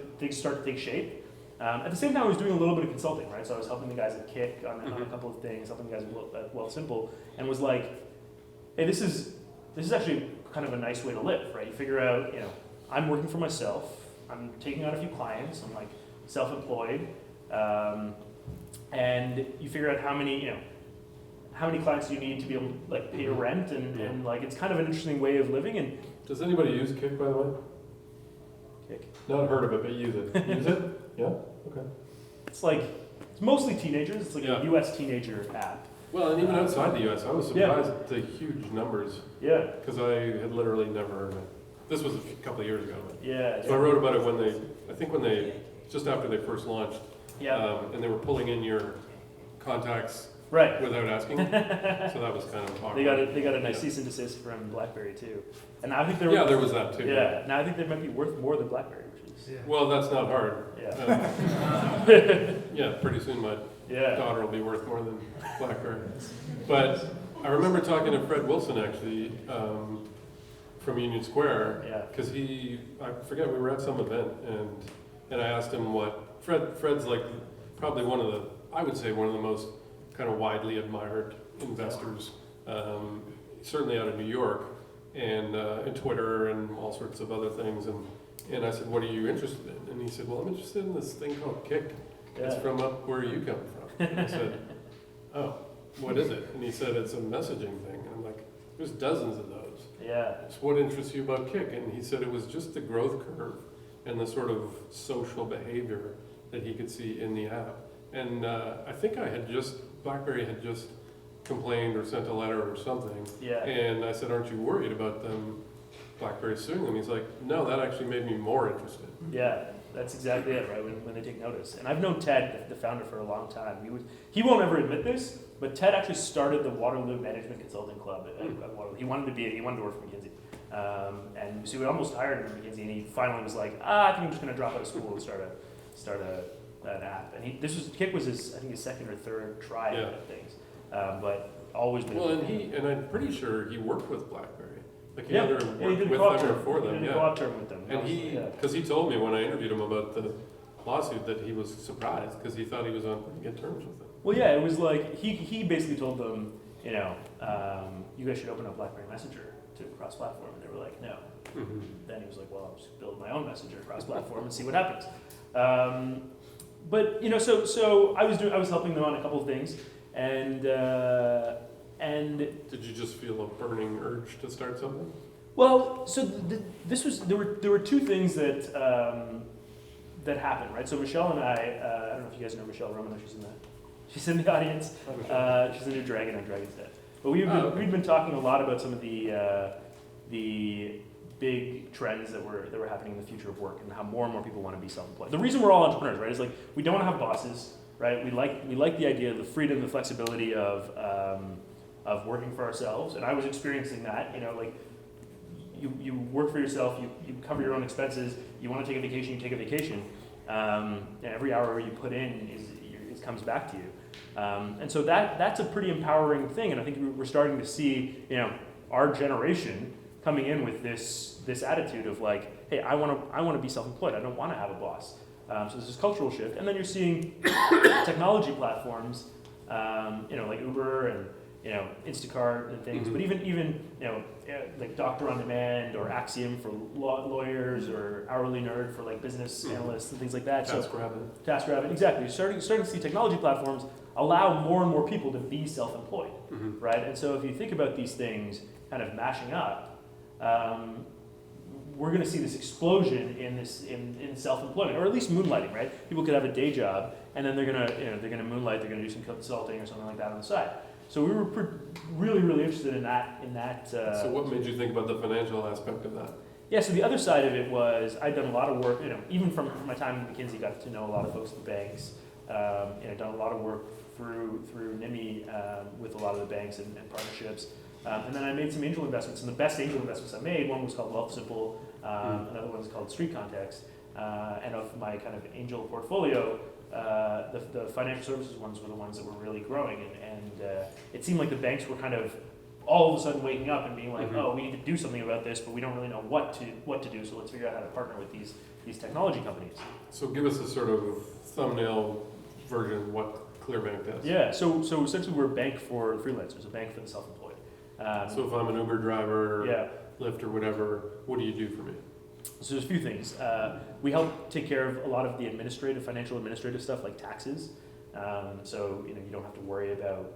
take shape. At the same time, I was doing a little bit of consulting, right? So I was helping the guys at Kick on a couple of things, helping the guys at Well Simple, and was like, hey, this is actually kind of a nice way to live, right? You figure out, I'm working for myself, I'm taking on a few clients, I'm like self-employed, and you figure out how many clients do you need to be able to like pay your rent, and like it's kind of an interesting way of living. And does anybody use Kick, by the way? Kick? Not heard of it, but use it. Use it? Yeah. Okay. It's mostly teenagers. It's like a U.S. teenager app. Well, and even outside the U.S., I was surprised at the huge numbers. Yeah. Because I had literally never heard of it. This was a couple of years ago. Yeah. So I wrote about it when they just after they first launched. Yeah. And they were pulling in your contacts. Right. Without asking. So that was kind of awkward. They got a nice cease and desist from BlackBerry too. And now I think there was that too. Yeah. Now I think they might be worth more than BlackBerry, which is. Yeah. Well, that's not hard. Yeah. Yeah. Pretty soon Yeah. daughter will be worth more than BlackBerry. But I remember talking to Fred Wilson actually from Union Square Yeah. because I forget, we were at some event and I asked him Fred's like probably I would say one of the most kind of widely admired investors, certainly out of New York and Twitter and all sorts of other things. And I said, what are you interested in? And he said, well, I'm interested in this thing called Kick. It's from up where you come from. And I said, oh, what is it? And he said, it's a messaging thing. And I'm like, there's dozens of those. Yeah. So what interests you about Kick? And he said it was just the growth curve and the sort of social behavior that he could see in the app. And I think BlackBerry had just complained or sent a letter or something. Yeah. And I said, aren't you worried about them, BlackBerry suing them? He's like, no, that actually made me more interested. Yeah, that's exactly it, right? When they take notice. And I've known Ted, the founder, for a long time. He won't ever admit this, but Ted actually started the Waterloo Management Consulting Club at Waterloo. He wanted to work for McKinsey. And so we almost hired him at McKinsey, and he finally was like, I think I'm just going to drop out of school and start an app. And Kick was his second or third try at things. But always been. Well, and I'm pretty sure he worked with BlackBerry. Like he he either did worked a with co-op them or term. for them. He did a co-op term with them. And because he told me when I interviewed him about the lawsuit that he was surprised because he thought he was on pretty good terms with them. Well, yeah, it was like he basically told them, you guys should open up BlackBerry Messenger to cross-platform, and they were like, no. Mm-hmm. Then he was like, well, I'll just build my own Messenger cross-platform and see what happens. But so I was helping them on a couple of things, and did you just feel a burning urge to start something? well, so there were two things that happened, right? So Michelle and I don't know if you guys know Michelle Romano, she's in the audience. She's the new dragon on Dragon's Den. But we'd been talking a lot about some of the big trends that were happening in the future of work and how more and more people want to be self-employed. The reason we're all entrepreneurs, right, is like we don't want to have bosses, right? We like the idea of the freedom, the flexibility of working for ourselves. And I was experiencing that, like you work for yourself, you cover your own expenses. You want to take a vacation, you take a vacation. And every hour you put in it comes back to you. And so that's a pretty empowering thing. And I think we're starting to see, our generation coming in with this attitude of like, hey, I want to be self-employed. I don't want to have a boss. So there's this cultural shift, and then you're seeing technology platforms, like Uber and Instacart and things. But even like Doctor on Demand or Axiom for lawyers or Hourly Nerd for like business analysts and things like that. TaskRabbit, exactly. You're starting to see technology platforms allow more and more people to be self-employed, right? And so if you think about these things kind of mashing up, we're going to see this explosion in self-employment, or at least moonlighting, right? People could have a day job, and then they're going to moonlight. They're going to do some consulting or something like that on the side. So we were really, really interested in that. So what made you think about the financial aspect of that? Yeah. So the other side of it was I'd done a lot of work. Even from my time at McKinsey, got to know a lot of folks at the banks. Done a lot of work through NIMI with a lot of the banks and partnerships. And then I made some angel investments, and the best angel investments I made, one was called Wealthsimple, another one was called Street Context. And of my kind of angel portfolio, the financial services ones were the ones that were really growing. And it seemed like the banks were kind of all of a sudden waking up and being like, oh, we need to do something about this, but we don't really know what to do, so let's figure out how to partner with these technology companies. So give us a sort of thumbnail version of what Clearbanc does. Yeah, so essentially we're a bank for freelancers, a bank for the self-employed. So if I'm an Uber driver, or Lyft or whatever, what do you do for me? So there's a few things. We help take care of a lot of the financial administrative stuff like taxes. So you don't have to worry about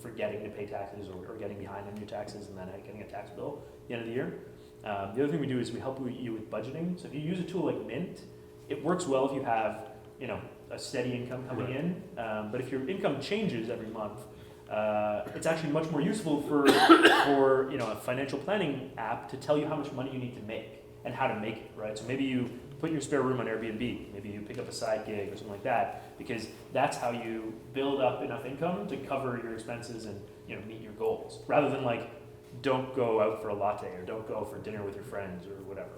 forgetting to pay taxes or getting behind on your taxes and then getting a tax bill at the end of the year. The other thing we do is we help you with budgeting. So if you use a tool like Mint, it works well if you have a steady income coming in. But if your income changes every month, it's actually much more useful for a financial planning app to tell you how much money you need to make and how to make it, right? So maybe you put your spare room on Airbnb, maybe you pick up a side gig or something like that, because that's how you build up enough income to cover your expenses and meet your goals, rather than like don't go out for a latte or don't go for dinner with your friends or whatever.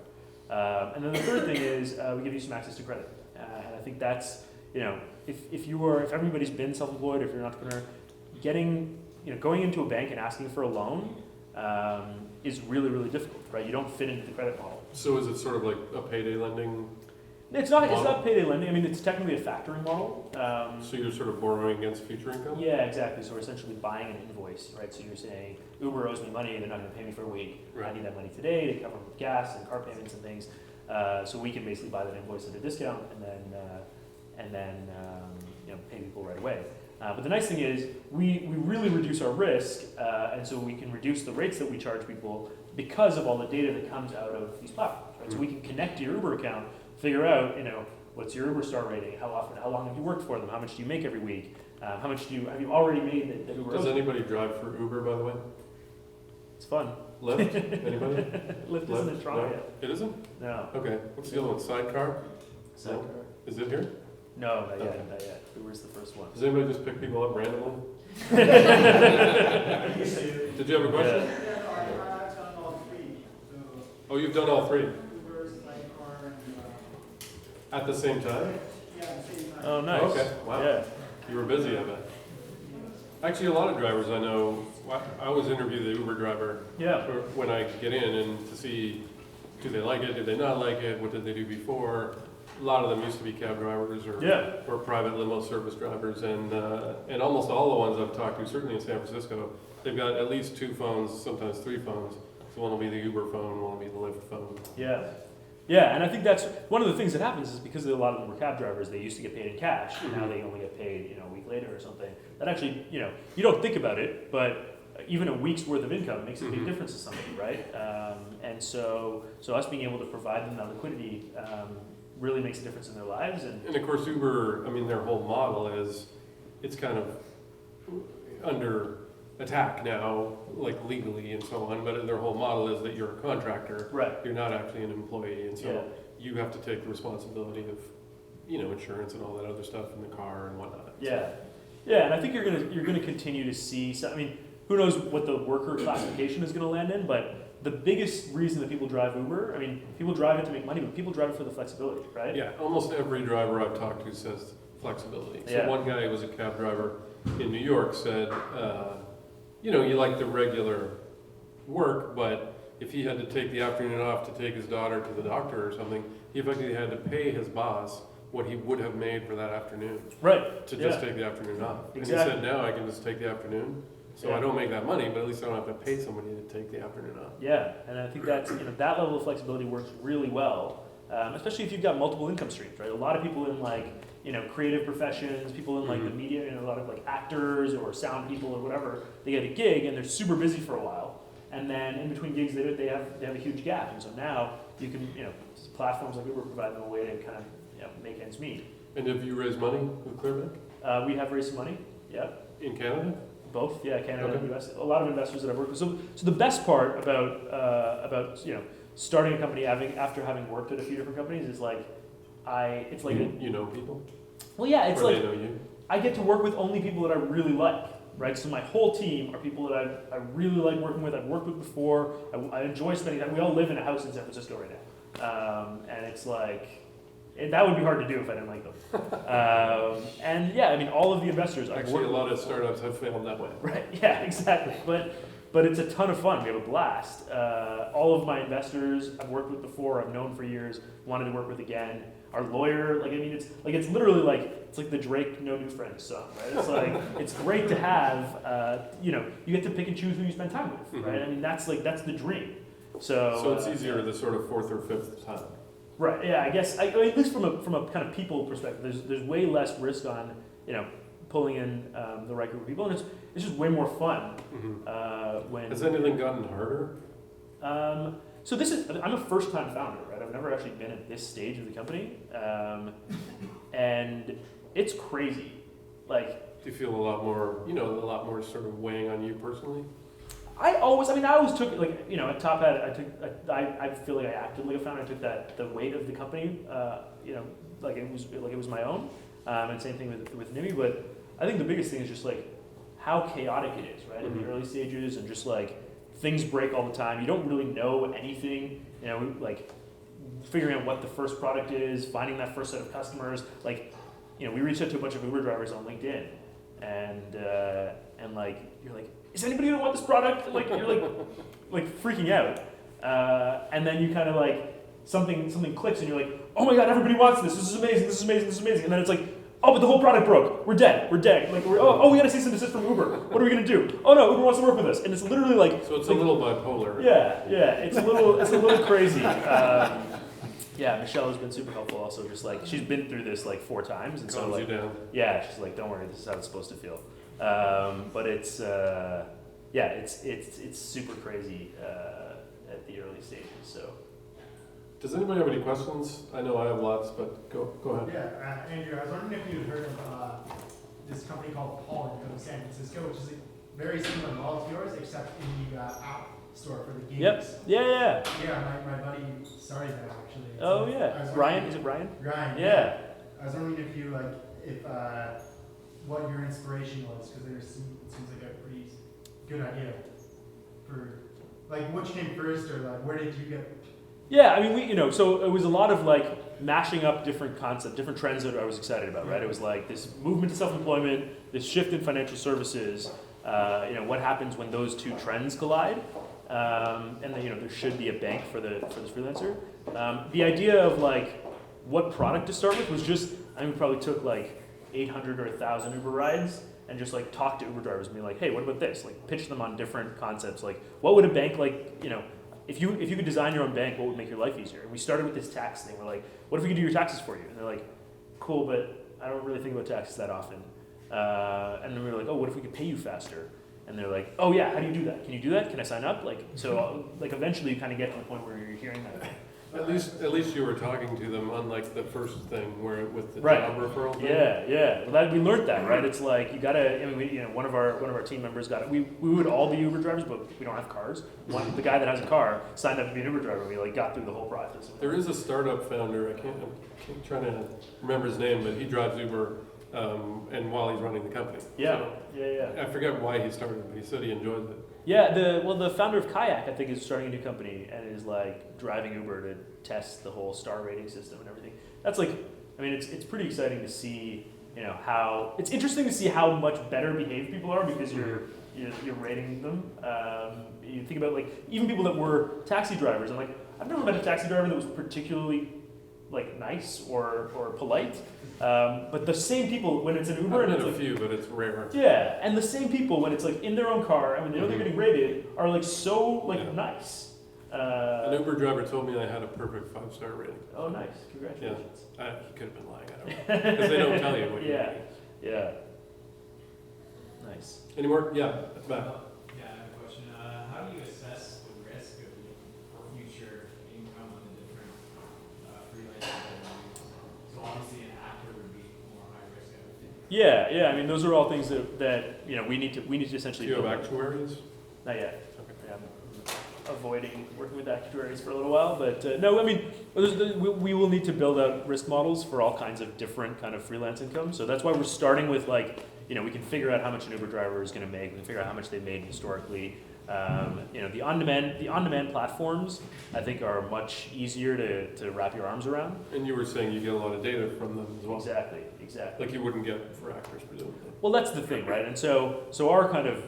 And then the third thing is we give you some access to credit, and I think that's if everybody's been self-employed, if you're an entrepreneur, going into a bank and asking for a loan is really, really difficult, right? You don't fit into the credit model. So is it sort of like a payday lending? It's not payday lending. I mean, it's technically a factoring model. So you're sort of borrowing against future income? Yeah, exactly. So we're essentially buying an invoice, right? So you're saying Uber owes me money, they're not going to pay me for a week. Right. I need that money today to cover gas and car payments and things. So we can basically buy that invoice at a discount and then pay people right away. But the nice thing is we really reduce our risk, and so we can reduce the rates that we charge people because of all the data that comes out of these platforms. Right? So we can connect to your Uber account, figure out what's your Uber star rating, how long have you worked for them, how much do you make every week, how much have you already made that Uber. Does anybody drive for Uber, by the way? It's fun. Lyft? Anybody? Lyft isn't in Toronto yet. It isn't? No. Okay. What's the other one? Sidecar? Sidecar. Is it here? No, not yet. Okay. Not yet. Uber's the first one. Does anybody just pick people up randomly? Did you have a question? Yeah, no, I've done all three. So Oh, you've done all three Uber, Sidecar, and at the same time? yeah, same time. Oh, nice. Okay. Wow. Yeah. You were busy, I bet. Actually, a lot of drivers I know. I always interview the Uber driver Yeah. when I get in and to see, do they like it, do they not like it, what did they do before. A lot of them used to be cab drivers or private limo service drivers, and almost all the ones I've talked to, certainly in San Francisco, they've got at least 2 phones, sometimes 3 phones. So one will be the Uber phone, one will be the Lyft phone. Yeah. Yeah, and I think that's one of the things that happens is because a lot of them were cab drivers, they used to get paid in cash, and now they only get paid, a week later or something. That actually, you don't think about it, but even a week's worth of income makes a big difference to somebody, right? And so us being able to provide them that liquidity really makes a difference in their lives. And of course, Uber, I mean, their whole model is, it's kind of under attack now, like legally and so on, but their whole model is that you're a contractor. Right. You're not actually an employee, and so you have to take the responsibility of, insurance and all that other stuff in the car and whatnot. Yeah. Yeah, and I think you're gonna continue to see, who knows what the worker classification is gonna land in, but the biggest reason that people drive Uber, people drive it to make money, but people drive it for the flexibility, right? Yeah, almost every driver I've talked to says flexibility. So Yeah. one guy who was a cab driver in New York said, you like the regular work, but if he had to take the afternoon off to take his daughter to the doctor or something, he effectively had to pay his boss what he would have made for that afternoon. Right. To just take the afternoon off. Exactly. And he said, now I can just take the afternoon. So I don't make that money, but at least I don't have to pay somebody to take the afternoon off. Yeah, and I think that's that level of flexibility works really well, especially if you've got multiple income streams, right? A lot of people in creative professions, people in the media, a lot of actors or sound people or whatever, they get a gig and they're super busy for a while, and then in between gigs they have a huge gap, and so now you can platforms like Uber provide them a way to kind of make ends meet. And have you raised money with Clearbanc? We have raised some money, yeah. In Canada? Both, yeah, Canada Okay. and US. A lot of investors that I've worked with. So the best part about starting a company after having worked at a few different companies is You know people? well, yeah, it's or like they know you? I get to work with only people that I really like, right? So my whole team are people that I really like working with. I've worked with before. I enjoy spending time. We all live in a house in San Francisco right now, and it's that would be hard to do if I didn't like them. And yeah, all of the investors. I've Actually, a worked lot of startups have failed that way. Right. Yeah. Exactly. But it's a ton of fun. We have a blast. All of my investors I've worked with before. I've known for years. Wanted to work with again. Our lawyer, it's literally it's like the Drake No New Friends song, right? It's it's great to have. You get to pick and choose who you spend time with, right? That's the dream. So it's easier the sort of 4th or 5th time. Right. Yeah. I guess. At least from a kind of people perspective, there's way less risk on pulling in the right group of people, and it's just way more fun when. Has anything gotten harder? So I'm a first-time founder, right? I've never actually been at this stage of the company, and it's crazy. Do you feel a lot more sort of weighing on you personally? I always took it at Top Hat. I feel like I acted like a founder. I took the weight of the company, like it was my own. And same thing with Nimi. But I think the biggest thing is just how chaotic it is, right? In the early stages, and just things break all the time. You don't really know anything. Figuring out what the first product is, finding that first set of customers. we reached out to a bunch of Uber drivers on LinkedIn, and like you're like, is anybody gonna want this product? Like you're like freaking out, and then you kind of like something clicks, and you're like, oh my god, everybody wants this. This is amazing. This is amazing. This is amazing. And then it's like, oh, but the whole product broke. We're dead. Like we gotta cease and desist from Uber. What are we gonna do? Oh no, Uber wants to work with us, and it's literally like. So it's a little bipolar. Yeah, it's a little crazy. Yeah, Michelle has been super helpful. Also, just like she's been through this like 4 times, and so Calms like you down. yeah, she's like, don't worry, this is how it's supposed to feel. But it's it's super crazy at the early stages. So. Does anybody have any questions? I know I have lots, but go ahead. Yeah, Andrew, I was wondering if you'd heard of this company called Pollen out of San Francisco, which is a very similar model to yours, except in the app store for the games. Yep. Yeah. Yeah, my buddy started that actually. Oh I yeah. was Ryan, wondering- is it Ryan? Ryan. Yeah. I was wondering if you what your inspiration was, because it seems like a pretty good idea for like which came first, or like where did you get? Yeah, I mean, so it was a lot of like mashing up different concepts, different trends that I was excited about, right? It was like this movement to self-employment, this shift in financial services, what happens when those 2 trends collide, and then, there should be a bank for this freelancer. The idea of like what product to start with was just, we probably took like 800 or 1,000 Uber rides and just like talk to Uber drivers and be like, hey, what about this? Like pitch them on different concepts. Like what would a bank if you could design your own bank, what would make your life easier? And we started with this tax thing. We're like, what if we could do your taxes for you? And they're like, cool, but I don't really think about taxes that often. And then we were like, oh, what if we could pay you faster? And they're like, oh yeah, how do you do that? Can you do that? Can I sign up? Eventually you kind of get to the point where you're hearing that. At least you were talking to them, unlike the first thing where with the Right. job referral thing. Yeah. Well, we learned that, right? It's like you gotta. One of our team members got it. We would all be Uber drivers, but we don't have cars. The guy that has a car signed up to be an Uber driver. We got through the whole process. There is a startup founder. I'm trying to remember his name, but he drives Uber, and while he's running the company. Yeah. I forget why he started, but he said he enjoys it. Yeah, the founder of Kayak, I think, is starting a new company and is like driving Uber to test the whole star rating system and everything. That's like, it's pretty exciting to see, how it's interesting to see how much better behaved people are because you're rating them. You think about like even people that were taxi drivers, and like I've never met a taxi driver that was particularly like nice or polite. But the same people when it's an Uber, I've and met it's a like, few, but it's rare. yeah, and the same people when it's like in their own car and when they know they're getting rated are like so like Yeah. nice. An Uber driver told me I had a perfect 5-star rating. Oh, nice! Congratulations. He could have been lying. I don't know because they don't tell you what you're getting. Yeah. Nice. Any more? Yeah, at the back. Yeah, I have a question. How do you assess the risk of future income on the different freelancers that you use? So obviously an actor would be more high risk, I would think. Yeah. Those are all things that we need to essentially. Do you have build. actuaries? Not yet. Okay. Yeah, I'm avoiding working with actuaries for a little while, but no, we will need to build out risk models for all kinds of different kind of freelance income. So that's why we're starting with like, we can figure out how much an Uber driver is going to make. We can figure out how much they made historically. The on-demand platforms, I think, are much easier to wrap your arms around. And you were saying you get a lot of data from them as well. Exactly. Like you wouldn't get for actors, presumably. Well, that's the thing, right? And so our kind of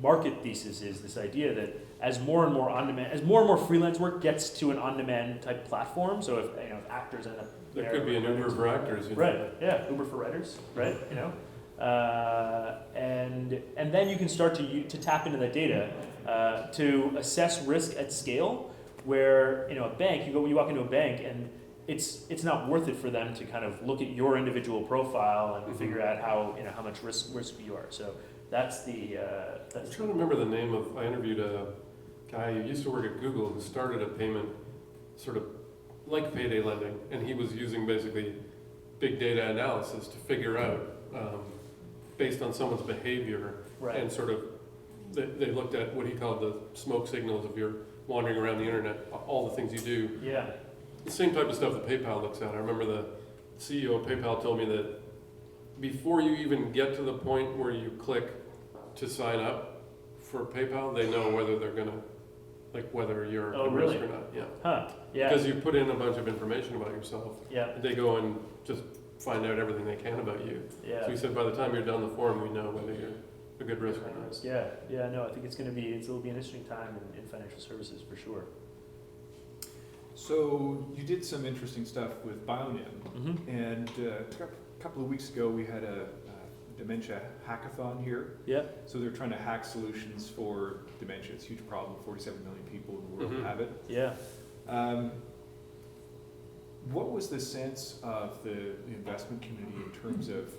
market thesis is this idea that as more and more freelance work gets to an on-demand type platform, so if actors end up There could be an Uber for actors. right? Yeah, Uber for writers, right? And then you can start to tap into that data to assess risk at scale. Where a bank, you walk into a bank and it's not worth it for them to kind of look at your individual profile and figure out how much risk you are. So that's the. I'm trying to remember the name of. I interviewed a guy who used to work at Google who started a payment sort of like payday lending, and he was using basically big data analysis to figure out based on someone's behavior Right. and sort of they looked at what he called the smoke signals of your wandering around the internet, all the things you do. Yeah. The same type of stuff that PayPal looks at. I remember the CEO of PayPal told me that before you even get to the point where you click to sign up for PayPal, they know whether they're gonna, like whether you're Oh, at risk really? or not. Yeah. Huh. Yeah. Because you put in a bunch of information about yourself. Yeah. They go and just find out everything they can about you. Yeah. So we said by the time you're done the form, we know whether you're a good risk or not. Yeah, no, I think it'll be an interesting time in financial services for sure. So you did some interesting stuff with Bionym, Mm-hmm. and a couple of weeks ago we had a dementia hackathon here. Yeah. So they're trying to hack solutions for dementia. It's a huge problem. 47 million people in the world Mhm. have it. Yeah. What was the sense of the investment community in terms of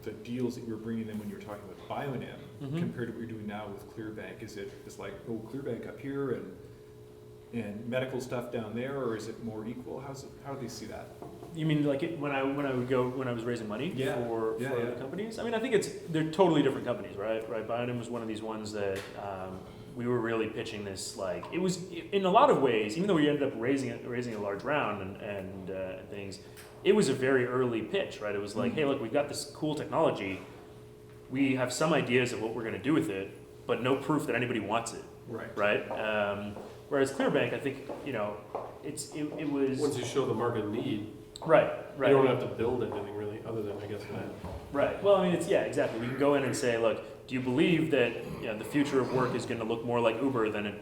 the deals that you were bringing in when you were talking about Bionym Mhm. compared to what you're doing now with Clearbanc? Is it just like, oh, Clearbanc up here and medical stuff down there, or is it more equal? How do they see that? You mean like when I was raising money Yeah. for Yeah, the yeah. companies? I mean, I think they're totally different companies, right? Right. Bionym was one of these ones that we were really pitching this, like, it was in a lot of ways, even though we ended up raising a large round and things, it was a very early pitch, right? It was like, hey, look, we've got this cool technology. We have some ideas of what we're going to do with it, but no proof that anybody wants it, right? Whereas Clearbanc, I think, it was Once you show the market need, right. you don't have to build anything really, other than, I guess, that. Right. Well, I mean, exactly. We can go in and say, look, do you believe that the future of work is going to look more like Uber than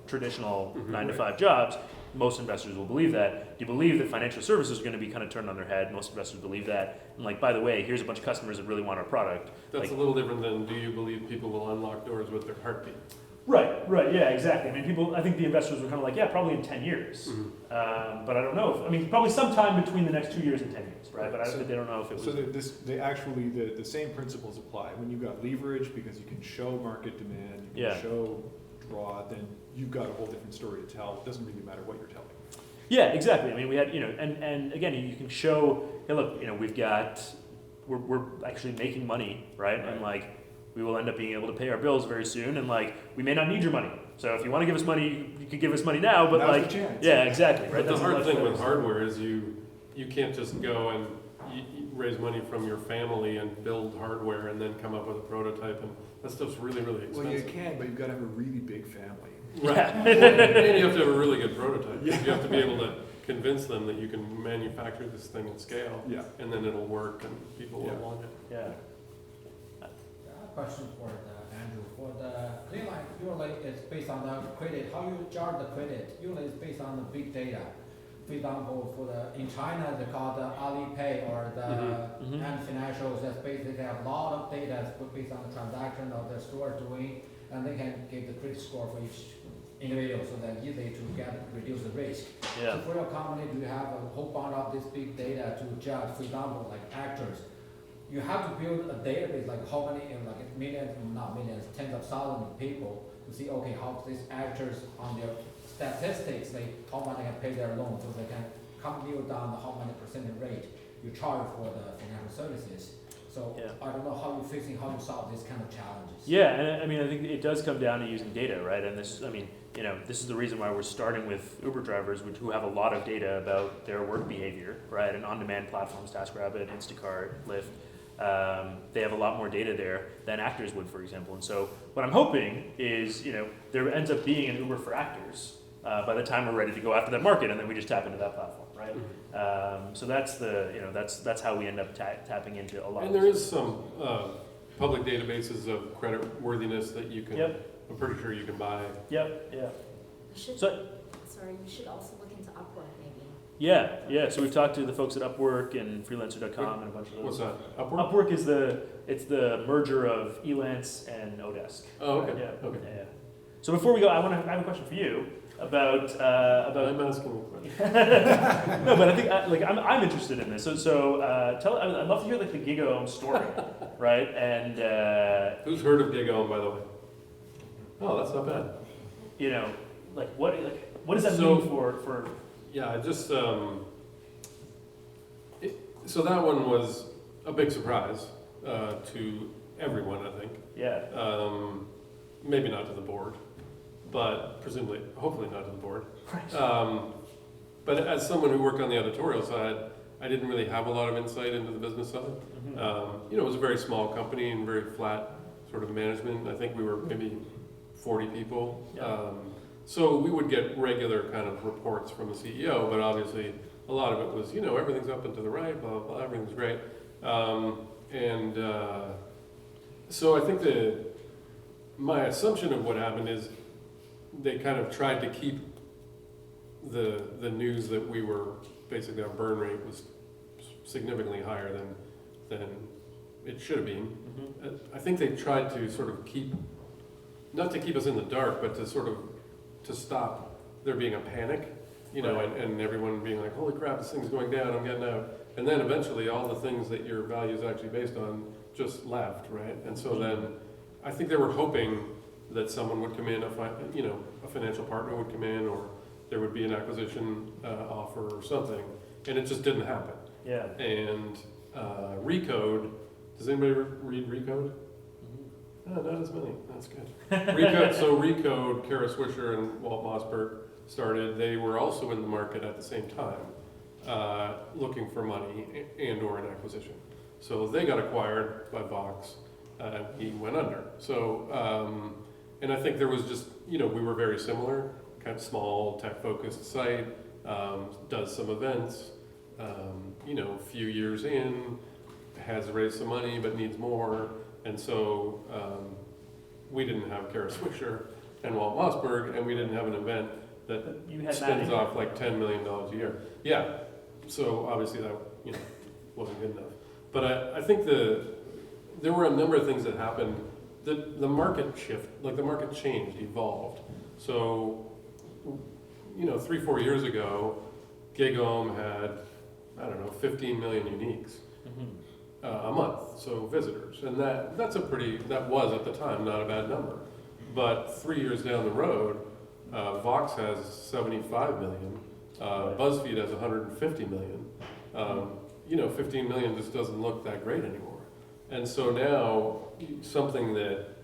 traditional Mhm. 9-to-5 jobs? Most investors will believe that. Do you believe that financial services are going to be kind of turned on their head? Most investors believe that. And like, by the way, here's a bunch of customers that really want our product. That's Like, a little different than, do you believe people will unlock doors with their heartbeat? right. Yeah, exactly. I mean, I think the investors were kind of like, yeah, probably in 10 years. Mhm. But I don't know. Probably sometime between the next 2 years and 10 years, right? But So- they don't know if it was. So the same principles apply. When you've got leverage, because you can show market demand, you can Yeah. show draw, then you've got a whole different story to tell. It doesn't really matter what you're telling. Yeah, exactly. I mean, we had, and again, you can show, hey, look, we're actually making money, right? And like, we will end up being able to pay our bills very soon, and like, we may not need your money. So if you want to give us money, you can give us money now, but Now's like, the chance. yeah, exactly, right? But the That's a hard much thing better with story. hardware is you can't just go and raise money from your family and build hardware and then come up with a prototype, and that stuff's really, really expensive. Well, you can, but you've got to have a really big family. Right. Yeah. And you have to have a really good prototype. You have to be able to convince them that you can manufacture this thing at scale, Yeah. and then it'll work and people will Yeah. want it. Yeah. I have a question for Andrew. For the Clearbanc, usually it's based on the credit. How you charge the credit? Usually it's based on the big data. For example, in China, they call the Alipay or the Mhm. Ant Financials. That's basically have a lot of data based on the transaction of the store doing, and they can give the credit score for each individual, so that easy to reduce the risk. Yeah. So for your company, do you have a whole bunch of this big data to judge? For example, like actors, you have to build a database, like how many, like millions, not millions, tens of thousands of people to see, okay, how these actors on their statistics, like how much they can pay their loan, so they can compute down how many percentage rate you charge for the financial services. So Yeah. I don't know how you're fixing, how you solve these kind of challenges. Yeah, and I mean, I think it does come down to using data, right? And this is the reason why we're starting with Uber drivers, who have a lot of data about their work behavior, right? And on-demand platforms, TaskRabbit, Instacart, Lyft, they have a lot more data there than actors would, for example. And so what I'm hoping is, there ends up being an Uber for actors by the time we're ready to go after that market, and then we just tap into that platform, right? So that's that's how we end up tapping into a lot. And of there this. is some public databases of credit worthiness that you can, Yep. I'm pretty sure you can buy. Yep. Yeah. We should, So sorry, we should also look into Upwork maybe. yeah. So we've talked to the folks at Upwork and Freelancer.com and a bunch of What's those. that, Upwork? Upwork is the merger of Elance and Odesk. Oh, okay, Yeah. okay. Yeah. So before we go, I have a question for you about I'm asking a question. no, but I think I'm interested in this. So I'd love to hear like the gig own story, right? And Who's heard of Gig Own, by the way? Oh, that's not bad. what does that So- mean for Yeah, I just, so that one was a big surprise to everyone, I think. yeah. Maybe not to the board, but presumably, hopefully not to the board. Right. But as someone who worked on the editorial side, I didn't really have a lot of insight into the business side. Mhm. It was a very small company and very flat sort of management. I think we were maybe 40 people. Yeah. So we would get regular kind of reports from the CEO, but obviously a lot of it was, everything's up and to the right, blah, blah, blah, everything's great. So I think my assumption of what happened is they kind of tried to keep the news that we were, basically our burn rate was significantly higher than it should have been. I think they tried to sort of not to keep us in the dark, but to stop there being a panic, and everyone being like, holy crap, this thing's going down, I'm getting out. And then eventually all the things that your value is actually based on just left, right? And so then I think they were hoping that someone would come in, a financial partner would come in, or there would be an acquisition offer or something, and it just didn't happen. Yeah. And Recode, does anybody read Recode? No, not as many. That's good. Recode, Kara Swisher and Walt Mossberg started. They were also in the market at the same time, looking for money and/or an acquisition. So they got acquired by Vox. He went under. So, and I think there was just, we were very similar, kind of small, tech-focused site, does some events, a few years in, has raised some money but needs more. And so we didn't have Kara Swisher and Walt Mossberg, and we didn't have an event that spins off like $10 million a year. Yeah, so obviously that wasn't good enough. But I think there were a number of things that happened. The market the market changed, evolved. So 3-4 years ago, GigHome had 15 million uniques. A month, so visitors, and that was at the time not a bad number. But 3 years down the road, Vox has 75 million, BuzzFeed has 150 million. 15 million just doesn't look that great anymore. And so now something that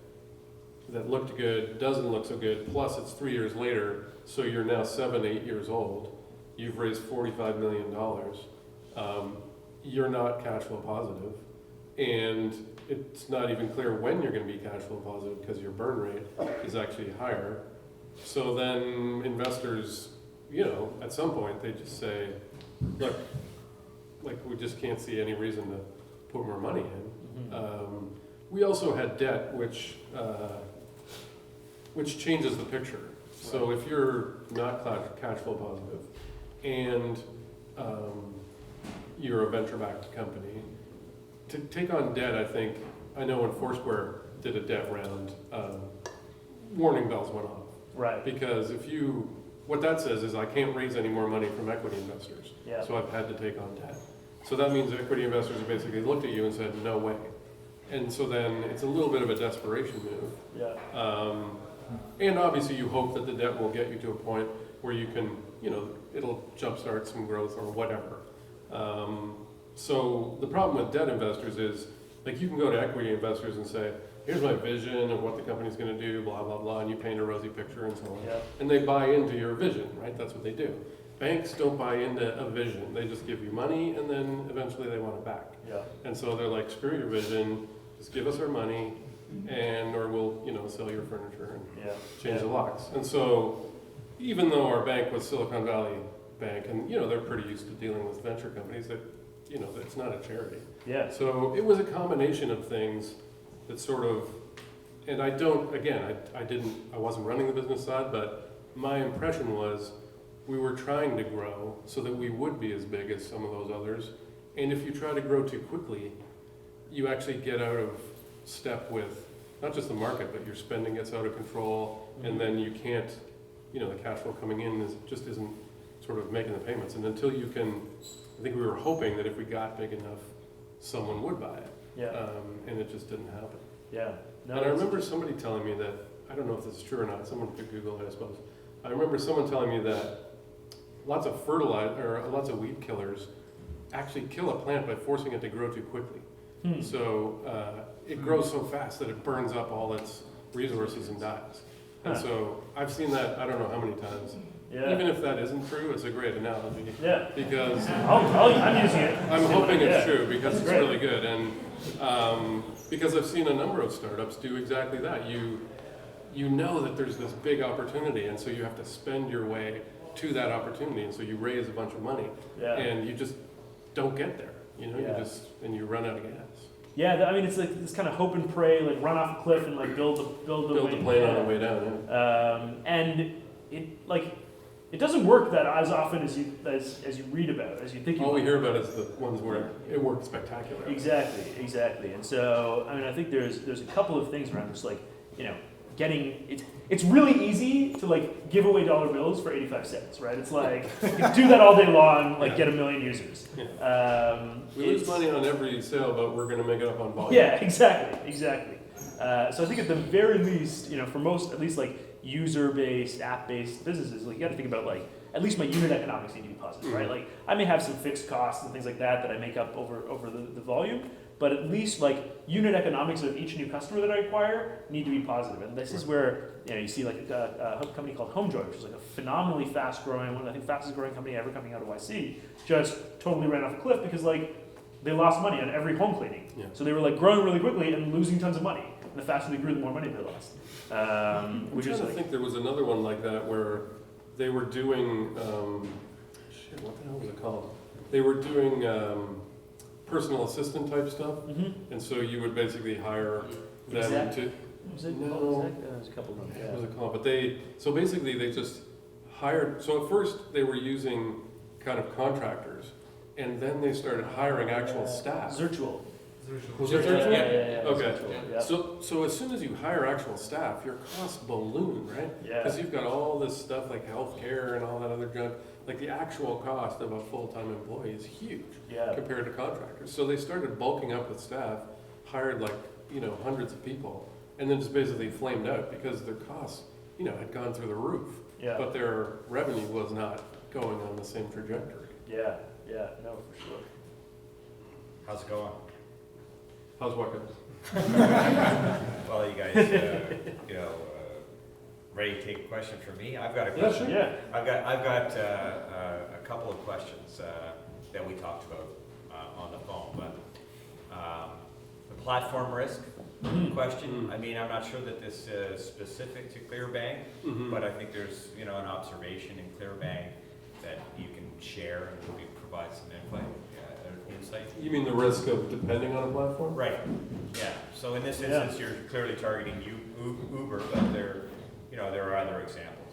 looked good doesn't look so good. Plus, it's 3 years later, so you're now 7-8 years old. You've raised $45 million. You're not cash flow positive, and it's not even clear when you're going to be cash flow positive because your burn rate is actually higher. So then investors, at some point they just say, look, we just can't see any reason to put more money in. We also had debt, which changes the picture. So if you're not cash flow positive and you're a venture-backed company, to take on debt, I know when Foursquare did a debt round, warning bells went off. Right. Because what that says is I can't raise any more money from equity investors. Yeah. So I've had to take on debt. So that means equity investors have basically looked at you and said, no way. And so then it's a little bit of a desperation move. Yeah. And obviously you hope that the debt will get you to a point where you can, it'll jumpstart some growth or whatever. So the problem with debt investors is, you can go to equity investors and say, here's my vision of what the company's going to do, blah, blah, blah, and you paint a rosy picture and so on. Yeah. And they buy into your vision, right? That's what they do. Banks don't buy into a vision. They just give you money, and then eventually they want it back. Yeah. And so they're like, screw your vision, just give us our money, or we'll, sell your furniture and change the locks. And so even though our bank was Silicon Valley Bank, and they're pretty used to dealing with venture companies, that it's not a charity. Yeah. So it was a combination of things that sort of, and I wasn't running the business side, but my impression was we were trying to grow so that we would be as big as some of those others. And if you try to grow too quickly, you actually get out of step with not just the market, but your spending gets out of control, and then you can't, the cash flow coming in isn't sort of making the payments. And until you can, I think we were hoping that if we got big enough, someone would buy it. Yeah. And it just didn't happen. Yeah. No, And I remember somebody telling me that, I don't know if this is true or not, someone could Google it, I suppose. I remember someone telling me that lots of fertilizer, or lots of weed killers actually kill a plant by forcing it to grow too quickly. So it grows so fast that it burns up all its resources and dies. And so I've seen that, I don't know how many times. Yeah. Even if that isn't true, it's a great analogy. Yeah. Because I'm using it. I'm hoping it's true because That's it's great. really good. And because I've seen a number of startups do exactly that. You know that there's this big opportunity, and so you have to spend your way to that opportunity, and so you raise a bunch of money, Yeah. and you just don't get there. You know, Yeah. you run out of gas. Yeah, I mean, it's like this kind of hope and pray, like run off a cliff and like build the Build the wing. plane on the way down. Yeah. And it doesn't work that as often as you read about, as you think. All we hear about is the ones where it worked spectacularly. Exactly. And so, I mean, I think there's a couple of things around just like, you know, getting it's really easy to like give away dollar bills for 85 cents, right? It's like you can do that all day long, like get 1 million users. We lose money on every sale, but we're going to make it up on volume. Yeah, exactly. So I think at the very least, you know, for most, at least like user-based, app-based businesses, like you got to think about like at least my unit economics need to be positive, right? Like I may have some fixed costs and things like that I make up over the volume, but at least like unit economics of each new customer that I acquire need to be positive. And this is where, you know, you see like a company called HomeJoy, which is like a phenomenally fast-growing, one of the, I think fastest growing company ever coming out of YC, just totally ran off a cliff because like they lost money on every home cleaning. Yeah. So they were like growing really quickly and losing tons of money. And the faster they grew, the more money they lost. Which is I like, think there was another one like that where they were doing, what the hell was it called? They were doing personal assistant type stuff, and so you would basically hire them Exact. to. was it? No. What was that? There's a couple of them. What was it called? But so basically they just hired. So at first they were using kind of contractors, and then they started hiring actual staff. Zirtual. Was it Zirtual? Yeah. Okay. Zirtual, yeah. So as soon as you hire actual staff, your costs balloon, right? Yeah. Because you've got all this stuff like healthcare and all that other junk. Like the actual cost of a full-time employee is huge Yeah. compared to contractors. So they started bulking up with staff, hired like, you know, hundreds of people, and then just basically flamed out because their costs, you know, had gone through the roof. Yeah. But their revenue was not going on the same trajectory. Yeah. No, for sure. How's it going? How's what goes? Well, you guys, ready to take a question from me? I've got a Yeah, question. sure. Yeah. I've got a couple of questions that we talked about on the phone, but the platform risk question. I mean, I'm not sure that this is specific to Clearbanc, but I think there's an observation in Clearbanc that you can share and maybe provide some insight. You mean the risk of depending on a platform? Right. Yeah. So in this instance, you're clearly targeting Uber, but there are other examples.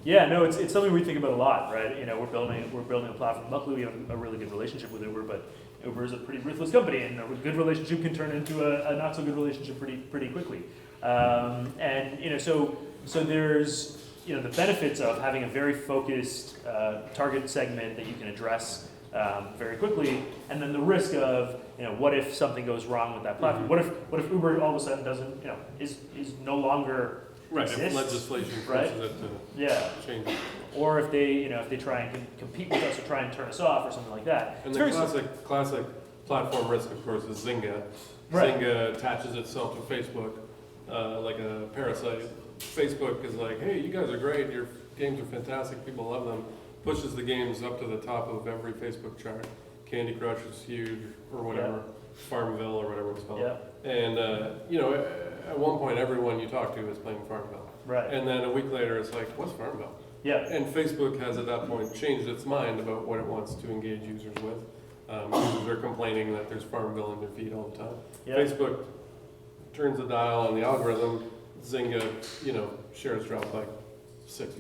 Yeah, no, it's something we think about a lot, right? You know, we're building a platform. Luckily, we have a really good relationship with Uber, but Uber is a pretty ruthless company, and a good relationship can turn into a not so good relationship pretty quickly. And you know, so there's the benefits of having a very focused target segment that you can address very quickly, and then the risk of what if something goes wrong with that platform? What if Uber all of a sudden doesn't is no longer Right, exists, if legislation right? forces it to Yeah. change. Or if they try and compete with us or try and turn us off or something like that. And It's the very classic platform risk, of course, is Zynga. Right. Zynga attaches itself to Facebook like a parasite. Facebook is like, hey, you guys are great, your games are fantastic, people love them. Pushes the games up to the top of every Facebook chart. Candy Crush is huge, or whatever, Farmville or whatever it's called. Yeah. And at one point, everyone you talk to is playing Farmville. Right. And then a week later, it's like, what's Farmville? Yeah. And Facebook has at that point changed its mind about what it wants to engage users with. Users are complaining that there's Farmville in their feed all the time. Yeah. Facebook turns the dial on the algorithm. Zynga, shares drop by 65%.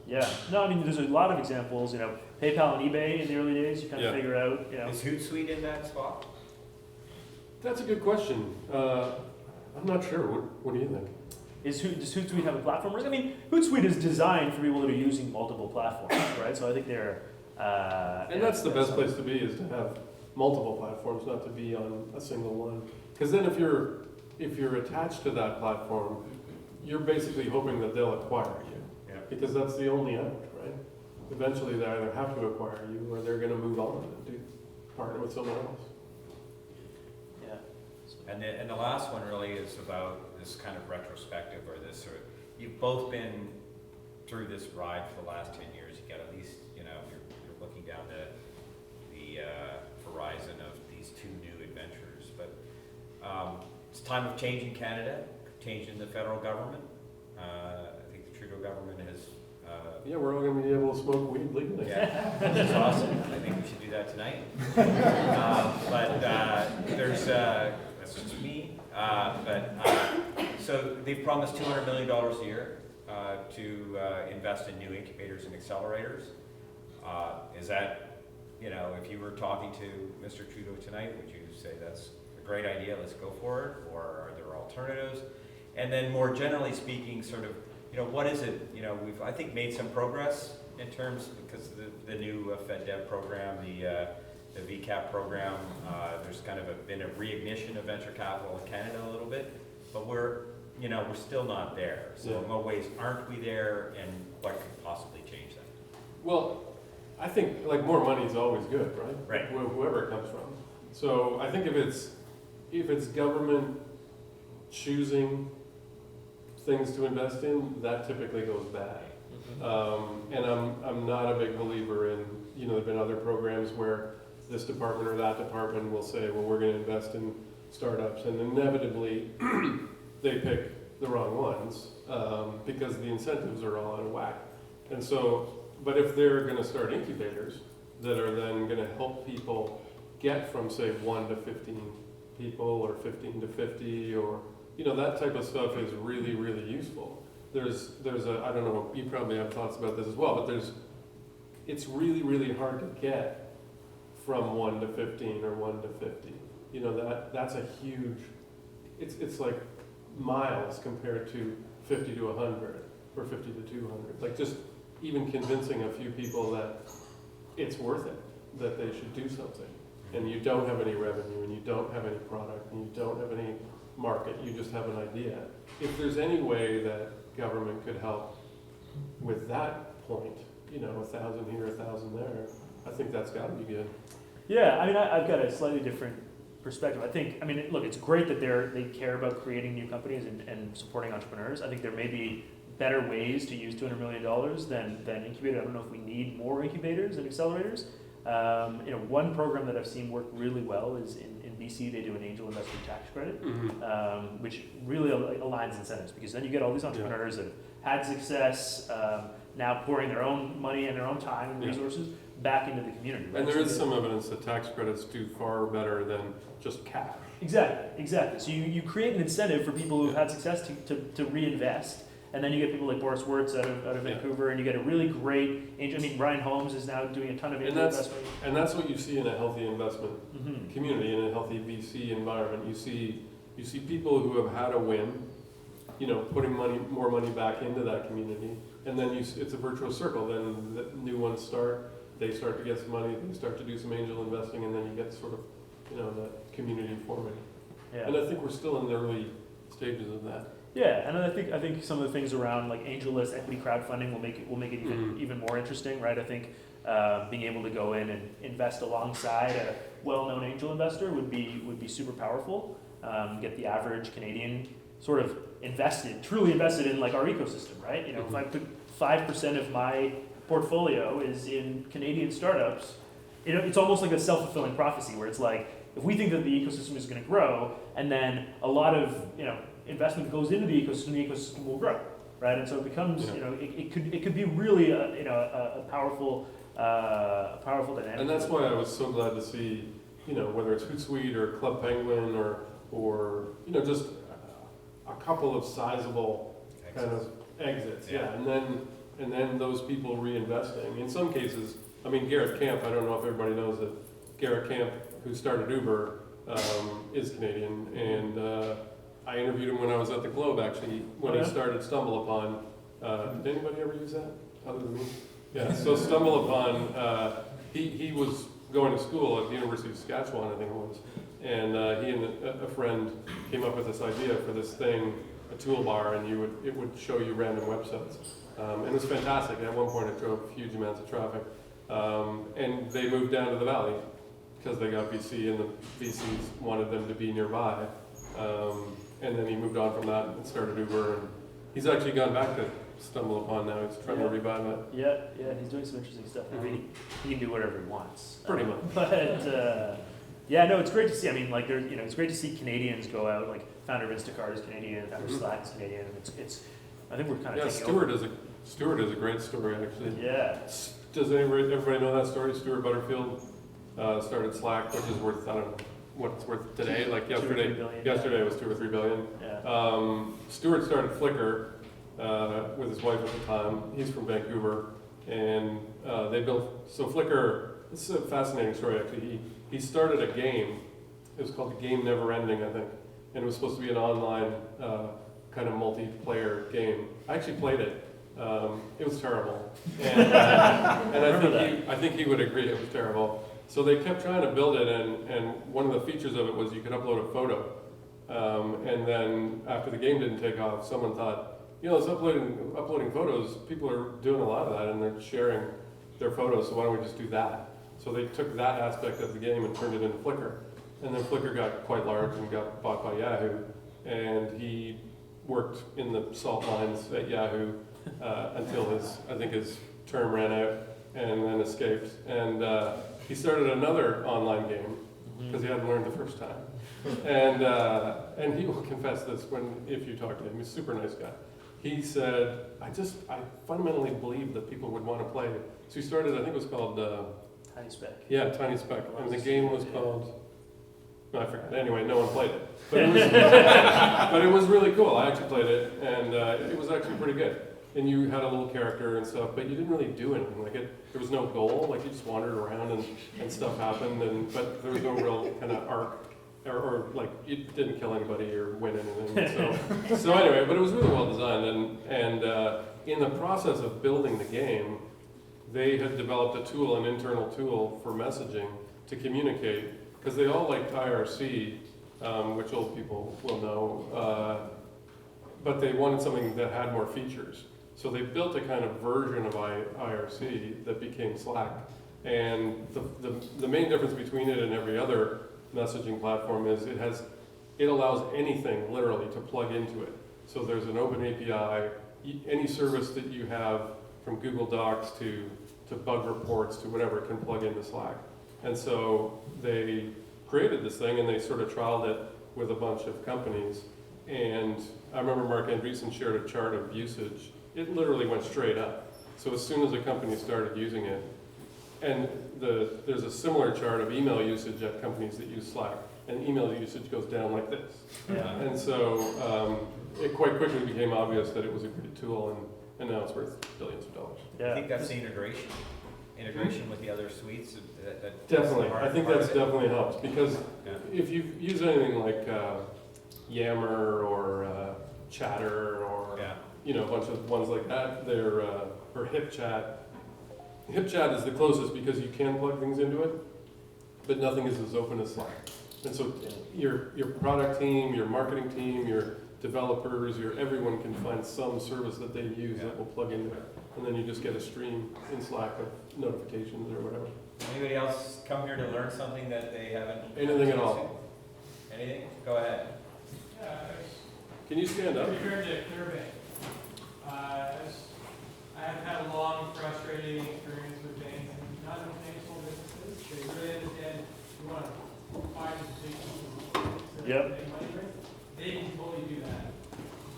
Yeah. No, I mean, there's a lot of examples. PayPal and eBay in the early days, you kind of Yeah. figure out. Is Hootsuite in that spot? That's a good question. I'm not sure. What do you think? Does Hootsuite have a platform risk? I mean, Hootsuite is designed for people that are using multiple platforms, right? So I think they're. And that's the best place to be, is to have multiple platforms, not to be on a single one. Because then if you're attached to that platform, you're basically hoping that they'll acquire you. Yeah. Because that's the only out, right? Eventually they either have to acquire you or they're going to move on and do partner with someone else. Yeah. And the last one really is about this kind of retrospective, or this sort of, you've both been through this ride for the last 10 years. You got at least, you're looking down the horizon of these two new adventures. But it's time of change in Canada, change in the federal government. I think the Trudeau government has yeah, we're all gonna be able to smoke weed legally. Yeah, that's awesome. I think we should do that tonight. There's, that's just me. So they've promised $200 million a year to invest in new incubators and accelerators. Is that, you know, if you were talking to Mr. Trudeau tonight, would you say that's a great idea, let's go for it? Or are there alternatives? And then more generally speaking, sort of, you know, what is it, you know, we've, I think, made some progress in terms, because the new FedDev program, the VCAP program, there's kind of been a reignition of venture capital in Canada a little bit, but we're still not there. So in what ways aren't we there, and what could possibly change that? Well, I think like more money is always good, right? Right. Whoever it comes from. So I think if it's government choosing things to invest in, that typically goes bad. And I'm not a big believer in, you know, there've been other programs where this department or that department will say, well, we're going to invest in startups, and inevitably they pick the wrong ones because the incentives are all out of whack. And so, but if they're going to start incubators that are then going to help people get from, say, 1 to 15 people, or 15 to 50, or, you know, that type of stuff is really, really useful. There's a, I don't know, you probably have thoughts about this as well, but it's really, really hard to get from 1 to 15 or 1 to 50. You know, that's a huge, it's like miles compared to 50 to 100 or 50 to 200. Like, just even convincing a few people that it's worth it, that they should do something. And you don't have any revenue, and you don't have any product, and you don't have any market, you just have an idea. If there's any way that government could help with that point, you know, 1,000 here, 1,000 there, I think that's got to be good. Yeah, I mean, I've got a slightly different perspective. I mean, look, it's great that they care about creating new companies and supporting entrepreneurs. I think there may be better ways to use $200 million than incubator. I don't know if we need more incubators and accelerators. You know, one program that I've seen work really well is in BC. They do an angel investor tax credit, which really aligns incentives, because then you get all these entrepreneurs that have had success, now pouring their own money and their own time and resources back into the community. Right? And there is some evidence that tax credits do far better than just cash. Exactly. So you create an incentive for people who've had success to reinvest. And then you get people like Boris Wertz out of Vancouver, and you get a really great angel. I mean, Ryan Holmes is now doing a ton of angel investment. And that's what you see in a healthy investment community, in a healthy VC environment. You see people who have had a win, you know, putting more money back into that community, and then it's a virtuous circle. Then the new ones start, they start to get some money, they start to do some angel investing, and then you get sort of, you know, that community forming. Yeah. And I think we're still in the early stages of that. Yeah, and I think some of the things around like AngelList, equity crowdfunding will make it even more interesting, right? I think being able to go in and invest alongside a well-known angel investor would be super powerful. Get the average Canadian sort of truly invested in like our ecosystem, right? You know, if I put 5% of my portfolio is in Canadian startups, you know, it's almost like a self-fulfilling prophecy where it's like, if we think that the ecosystem is going to grow, and then a lot of, you know, investment goes into the ecosystem will grow, right? And so it becomes, you know, it could be really a powerful dynamic. And that's why I was so glad to see, you know, whether it's Hootsuite or Club Penguin or you know, just a couple of sizable kind of exits, and then those people reinvesting. In some cases, I mean, Garrett Camp, I don't know if everybody knows that Garrett Camp, who started Uber, is Canadian, and I interviewed him when I was at the Globe, actually, when he started StumbleUpon. Did anybody ever use that, other than me? Yeah, so StumbleUpon, he was going to school at the University of Saskatchewan, I think it was, and he and a friend came up with this idea for this thing, a toolbar, and it would show you random websites. And it was fantastic. At one point, it drove huge amounts of traffic. And they moved down to the valley because they got VC, and the VCs wanted them to be nearby. And then he moved on from that and started Uber, and he's actually gone back to StumbleUpon now. He's trying to revive it. Yeah, he's doing some interesting stuff. I mean, he can do whatever he wants. Pretty much. But yeah, no, it's great to see. I mean, like, there's, you know, it's great to see Canadians go out. Like, founder of Instacart is Canadian, founder of Slack is Canadian. And it's I think we're kind of taking Stuart over. is Stuart is a great story, actually. Yeah. Does everybody know that story? Stuart Butterfield started Slack, which is worth, I don't know what it's worth today, like 2 or 3 yesterday. billion, Yesterday it was 2 or 3 billion. Yeah. Stuart started Flickr with his wife at the time. He's from Vancouver, and they built, so Flickr, this is a fascinating story actually. He started a game, it was called The Game Never Ending, I think, and it was supposed to be an online kind of multiplayer game. I actually played it. It was terrible, and I think he would agree it was terrible. So they kept trying to build it, and one of the features of it was you could upload a photo. And then after the game didn't take off, someone thought, it's uploading photos. People are doing a lot of that, and they're sharing their photos. So why don't we just do that? So they took that aspect of the game and turned it into Flickr. And then Flickr got quite large and got bought by Yahoo. And he worked in the salt mines at Yahoo until his term ran out, and then escaped. And he started another online game because he hadn't learned the first time. And he will confess this if you talk to him. He's a super nice guy. He said, I fundamentally believed that people would want to play. So he started, I think it was called Tiny Speck. Yeah, Tiny Speck. And the game was called, I forgot. Anyway, no one played it. But it was really cool. I actually played it, and it was actually pretty good. And you had a little character and stuff, but you didn't really do anything. There was no goal. Like, you just wandered around and stuff happened, but there was no real kind of arc. Or like, you didn't kill anybody or win anything. So anyway, but it was really well designed. And in the process of building the game, they had developed an internal tool for messaging to communicate, because they all liked IRC, which old people will know, but they wanted something that had more features. So they built a kind of version of IRC that became Slack. And the main difference between it and every other messaging platform is it allows anything literally to plug into it. So there's an open API, any service that you have from Google Docs to bug reports to whatever can plug into Slack. And so they created this thing and they sort of trialed it with a bunch of companies. And I remember Mark Andreessen shared a chart of usage. It literally went straight up. So as soon as a company started using it, and there's a similar chart of email usage at companies that use Slack, and email usage goes down like this. Yeah. And so it quite quickly became obvious that it was a great tool, and now it's worth billions of dollars. I think that's the integration with the other suites. That Definitely, part- I think part of that's it. definitely helps, because Yeah. if you use anything like Yammer or Chatter or Yeah. a bunch of ones like that, or HipChat. HipChat is the closest because you can plug things into it, but nothing is as open as Slack. And so your product team, your marketing team, your developers, everyone can find some service that they use that will plug into it. And then you just get a stream in Slack of notifications or whatever. Anybody else come here to learn something that they haven't? Anything at all. Anything? Go ahead. Can you stand up? Return to Clearbanc. I've had a long, frustrating experience with banks, and not in financial businesses. They really understand you want to find a big Yep. money with. They can totally do that.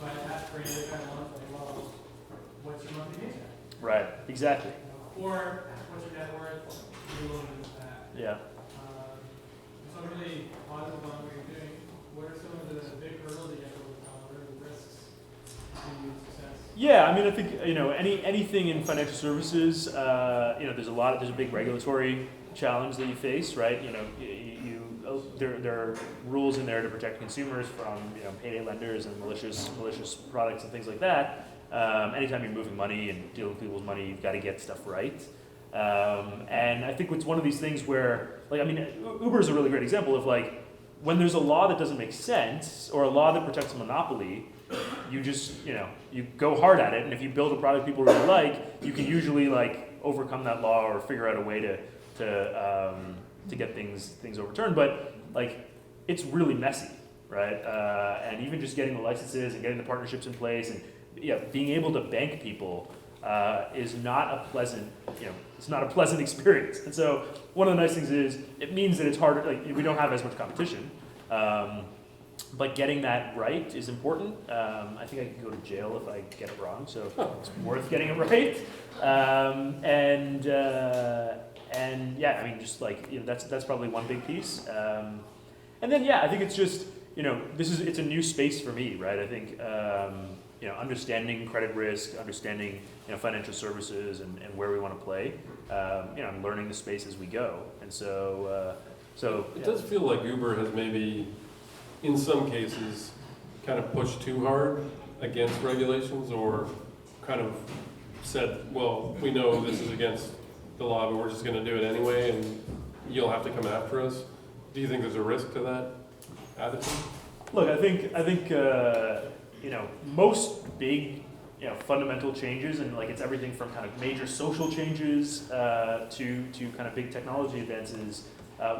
But that's for any kind of loans, like, well, what's your monthly paycheck? Right. Exactly. Or what's your net worth? You're willing to do that. Yeah. So I'm really positive on what you're doing. What are some of the big hurdles that you have to overcome? What are the risks to continued success? Yeah, I mean, I think anything in financial services, there's a big regulatory challenge that you face, right? There are rules in there to protect consumers from payday lenders and malicious products and things like that. Anytime you're moving money and dealing with people's money, you've got to get stuff right. And I think it's one of these things where, Uber is a really great example of when there's a law that doesn't make sense or a law that protects a monopoly, you just, you go hard at it, and if you build a product people really like, you can usually overcome that law or figure out a way to get things overturned. But it's really messy, right? And even just getting the licenses and getting the partnerships in place and being able to bank people is not a pleasant, it's not a pleasant experience. And so one of the nice things is it means that it's harder. We don't have as much competition. but getting that right is important. I think I could go to jail if I get it wrong, so it's worth getting it right. And yeah, I mean, just like, you know, that's probably one big piece. And then yeah, I think it's just, you know, it's a new space for me, right? I think you know, understanding credit risk, understanding, you know, financial services and where we want to play. You know, I'm learning the space as we go, and so It does feel like Uber has maybe, in some cases, kind of pushed too hard against regulations, or kind of said, well, we know this is against the law, but we're just going to do it anyway, and you'll have to come after us. Do you think there's a risk to that attitude? Look, I think you know, most big, you know, fundamental changes, and like it's everything from kind of major social changes to kind of big technology advances,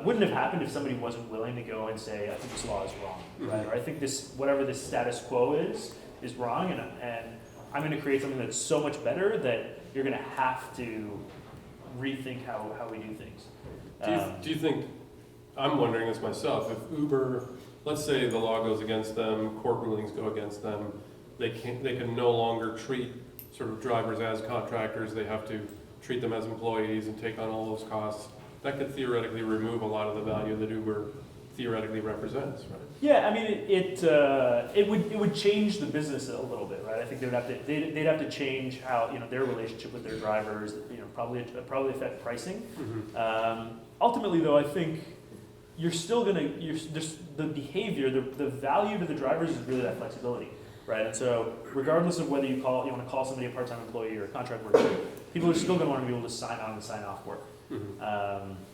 wouldn't have happened if somebody wasn't willing to go and say, I think this law is wrong, right? Or I think this, whatever this status quo is wrong, and I'm going to create something that's so much better that you're going to have to rethink how we do things. Do you think, I'm wondering this myself, if Uber, let's say the law goes against them, court rulings go against them, they can no longer treat sort of drivers as contractors, they have to treat them as employees and take on all those costs. That could theoretically remove a lot of the value that Uber theoretically represents, right? Yeah, I mean, it would change the business a little bit, right? I think they'd have to change how, you know, their relationship with their drivers, you know, probably affect pricing. Ultimately, though, I think you're still just the behavior, the value to the drivers is really that flexibility, right? And so, regardless of whether you want to call somebody a part-time employee or a contract worker, people are still going to want to be able to sign on and sign off work.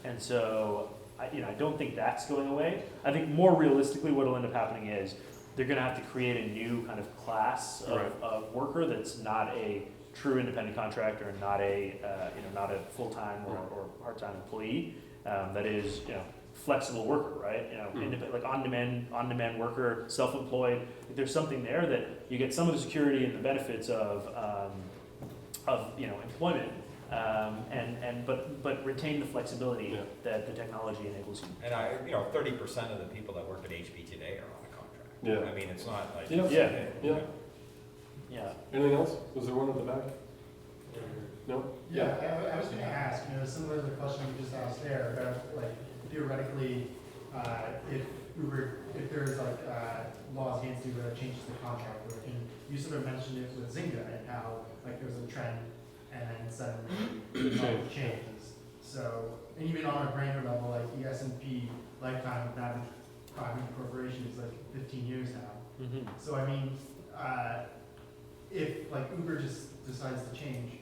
And so, I don't think that's going away. I think more realistically, what will end up happening is they're going to have to create a new kind of class of worker that's not a true independent contractor and not a not a full-time or part-time employee. That is, you know, flexible worker, right? You know, like on-demand worker, self-employed. There's something there that you get some of the security and the benefits of you know, employment. But retain the flexibility that the technology enables you. And 30% of the people that work at HP today are on a contract. Yeah. I mean, it's not like. Yeah. Anything else? Was there one at the back? No? Yeah, I was going to ask, you know, similar to the question we just asked there about, like, theoretically, if there's like laws against Uber that changes the contract work, and you sort of mentioned it with Zynga and how like there was a trend and then suddenly it changes. So, and even on a grander level, like the S&P lifetime of average private corporation is like 15 years now. So I mean, if like Uber just decides to change,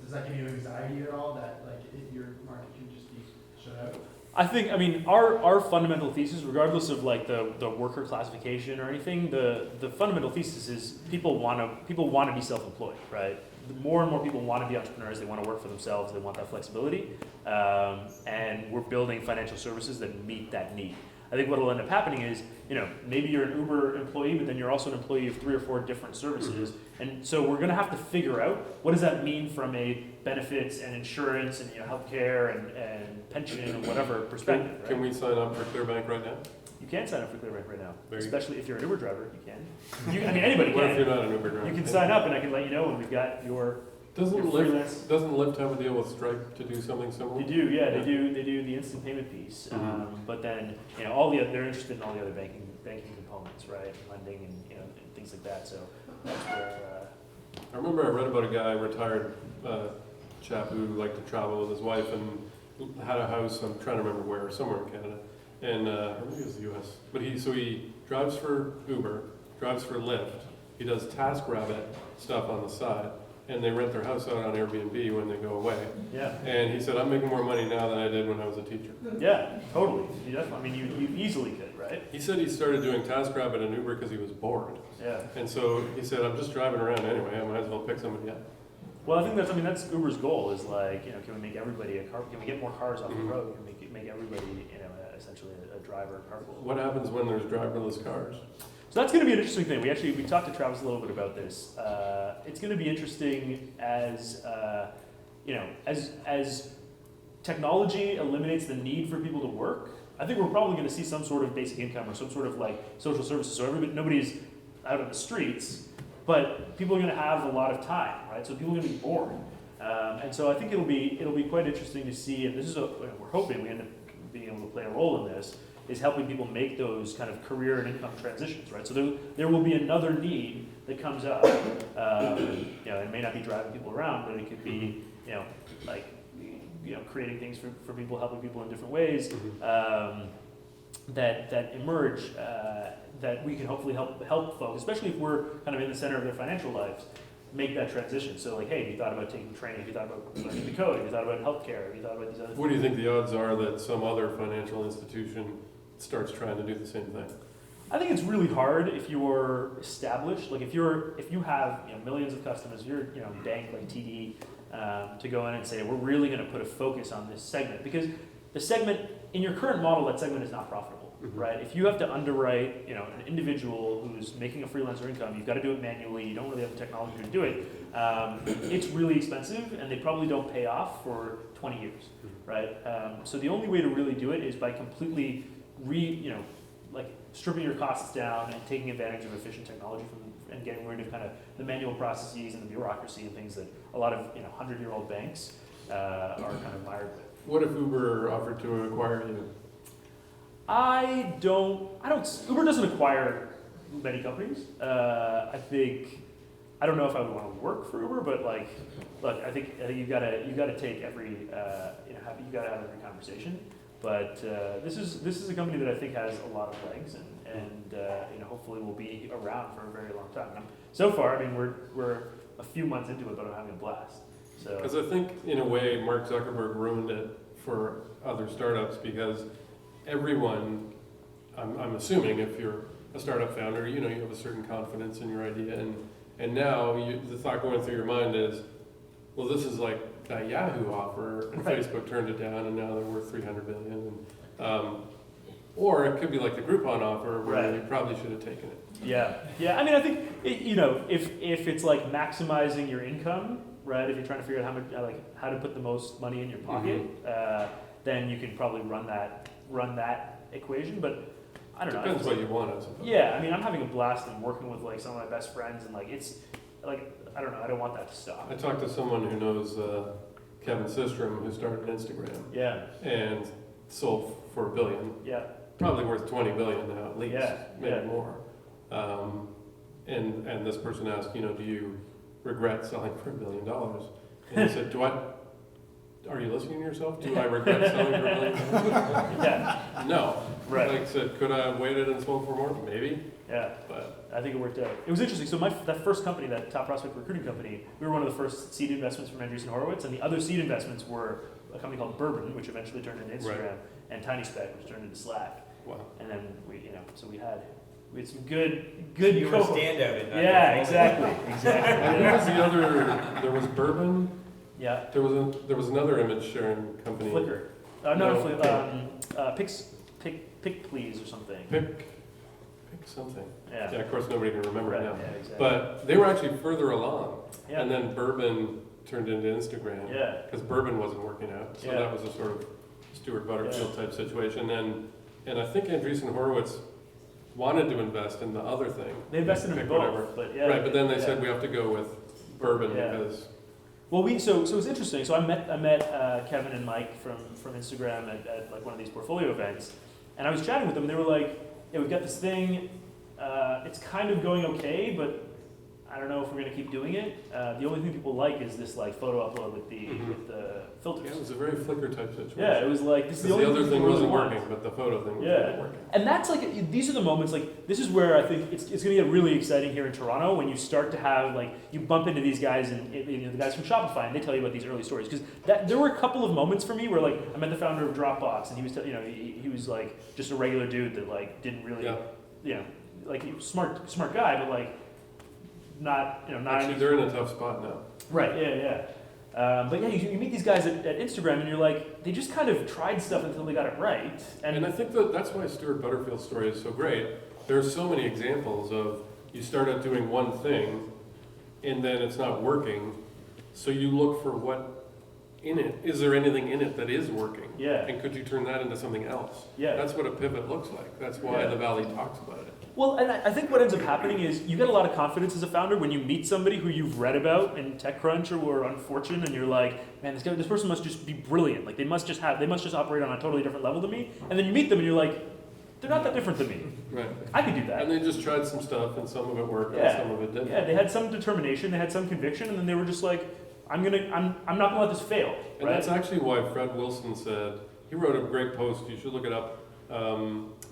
does that give you anxiety at all that like your market can just be shut out? I think, I mean, our fundamental thesis, regardless of like the worker classification or anything, the fundamental thesis is people want to be self-employed, right? More and more people want to be entrepreneurs. They want to work for themselves. They want that flexibility, and we're building financial services that meet that need. I think what will end up happening is, you know, maybe you're an Uber employee, but then you're also an employee of 3 or 4 different services. And so we're going to have to figure out what does that mean from a benefits and insurance and, you know, healthcare and pension and whatever perspective. Right? Can we sign up for Clearbanc right now? You can sign up for Clearbanc right now, There you especially if you're an Uber driver. You can. I mean, anybody What if you're can. not an Uber driver? You can sign up, and I can let you know when we've got your. Doesn't Your Lyft have a deal with Stripe to do something similar? They do, yeah. They do the instant payment piece, but then, you know, they're interested in all the other banking components, right? Lending and, you know, and things like that. So that's where. I remember I read about a guy, a retired chap who liked to travel with his wife and had a house. I'm trying to remember where, somewhere in Canada, and or maybe it was the U.S. But he drives for Uber, drives for Lyft. He does TaskRabbit stuff on the side. And they rent their house out on Airbnb when they go away. Yeah. And he said, I'm making more money now than I did when I was a teacher. Yeah, totally. You definitely. I mean, you easily could, right? He said he started doing TaskRabbit and Uber because he was bored. Yeah. And so he said, I'm just driving around anyway. I might as well pick somebody up. Well, I think that's Uber's goal is like, you know, can we make everybody a car? Can we get more cars off the road? Can we make everybody, you know, essentially a driver carpool? What happens when there's driverless cars? So that's going to be an interesting thing. We talked to Travis a little bit about this. It's going to be interesting as you know, as technology eliminates the need for people to work. I think we're probably going to see some sort of basic income or some sort of like social services. So nobody's out on the streets, but people are going to have a lot of time, right? So people are going to be bored, and so I think it'll be quite interesting to see. And this is we're hoping we end up being able to play a role in this, is helping people make those kind of career and income transitions, right? So there will be another need that comes up. It may not be driving people around, but it could be, like, creating things for people, helping people in different ways that emerge that we can hopefully help folks, especially if we're kind of in the center of their financial lives, make that transition. So like, hey, have you thought about taking training? Have you thought about learning the code? Have you thought about healthcare? Have you thought about these other things? What do you think the odds are that some other financial institution starts trying to do the same thing? I think it's really hard if you're established. Like if you have millions of customers, if you're a bank like TD, to go in and say we're really going to put a focus on this segment, because the segment in your current model, that segment is not profitable, right? If you have to underwrite an individual who's making a freelancer income, you've got to do it manually. You don't really have the technology to do it. It's really expensive, and they probably don't pay off for 20 years, right? So the only way to really do it is by completely stripping your costs down and taking advantage of efficient technology and getting rid of kind of the manual processes and the bureaucracy and things that a lot of 100-year-old banks are kind of mired with. What if Uber offered to acquire you? Uber doesn't acquire many companies. I don't know if I would want to work for Uber, but look, I think you gotta take every you gotta have every conversation. But this is a company that I think has a lot of legs, and hopefully will be around for a very long time. So far, I mean, we're a few months into it, but I'm having a blast. So because I think in a way Mark Zuckerberg ruined it for other startups, because everyone, I'm assuming if you're a startup founder, you have a certain confidence in your idea, and now the thought going through your mind is, well, this is like a Yahoo offer, and right. Facebook turned it down, and now they're worth $300 billion. Or it could be like the Groupon offer, where right. you probably should have taken it. Yeah. I mean, I think if it's like maximizing your income, right? If you're trying to figure out how to put the most money in your pocket, then you can probably run that equation. But I don't know. Depends what you want, I suppose. Yeah, I mean, I'm having a blast and working with some of my best friends, and it's I don't know. I don't want that to stop. I talked to someone who knows Kevin Systrom, who started Instagram. Yeah. And sold for $1 billion. Yeah. Probably worth $20 billion now at least, maybe Yeah. more. And this person asked, do you regret selling for $1 billion? And he said, are you listening to yourself? Do I regret selling for $1 billion? Yeah. No. Right. Like I said, could I have waited and sold for more? Maybe. Yeah. But I think it worked out. It was interesting. So that first company, that Top Prospect recruiting company, we were one of the first seed investments from Andreessen Horowitz, and the other seed investments were a company called Bourbon, which eventually turned into Instagram, and TinySpec, which turned into Slack. wow. And then we had some good. You were a co- standout in that. Yeah, portfolio. exactly. And what was the other? There was Bourbon. Yeah. There was another image sharing company. Flickr. Pick Please or something. Pick something. Yeah. Yeah, of course nobody can remember Right, it now. yeah, exactly. But they were actually further along. Yeah. And then Bourbon turned into Instagram. Yeah. Because Bourbon wasn't working out. So Yeah. that was a sort of Stuart Butterfield type situation. And I think Andreessen Horowitz wanted to invest in the other thing. They invested in Pick both, whatever. but yeah. Right, but then they yeah. said we have to go with Bourbon Yeah. because Well, so it was interesting. So I met Kevin and Mike from Instagram at like one of these portfolio events, and I was chatting with them. And they were like, "Yeah, we've got this thing. It's kind of going okay, but I don't know if we're gonna keep doing it. The only thing people like is this like photo upload with the filters." yeah, it was a very Flickr type situation. Yeah, it was like this is the Because only the other thing people wasn't really working, want. but the photo thing was Yeah. really working. And that's like, these are the moments, like, this is where I think it's going to get really exciting here in Toronto when you start to have, like, you bump into these guys and the guys from Shopify, and they tell you about these early stories. Because there were a couple of moments for me where, like, I met the founder of Dropbox, and he was, he was like just a regular dude that like didn't really, like he was smart guy, but like not, not Actually, they're in a tough spot now. right, yeah. But yeah, you meet these guys at Instagram, and you're like, they just kind of tried stuff until they got it right. And I think that's why Stuart Butterfield's story is so great. There are so many examples of you start out doing one thing, and then it's not working, so you look for what in it? Is there anything in it that is working? Yeah. And could you turn that into something else? Yeah. That's what a pivot looks like. That's why Yeah. the Valley talks about it. Well, and I think what ends up happening is you get a lot of confidence as a founder when you meet somebody who you've read about in TechCrunch or on Fortune, and you're like, man, this person must just be brilliant. Like they must just operate on a totally different level than me. And then you meet them, and you're like, they're not that different than me. Right. I could do that. And they just tried some stuff, and some of it worked, Yeah. and some of it didn't. Yeah, they had some determination, they had some conviction, and then they were just like, I'm not gonna let this fail. And Right? that's actually why Fred Wilson said, he wrote a great post, you should look it up,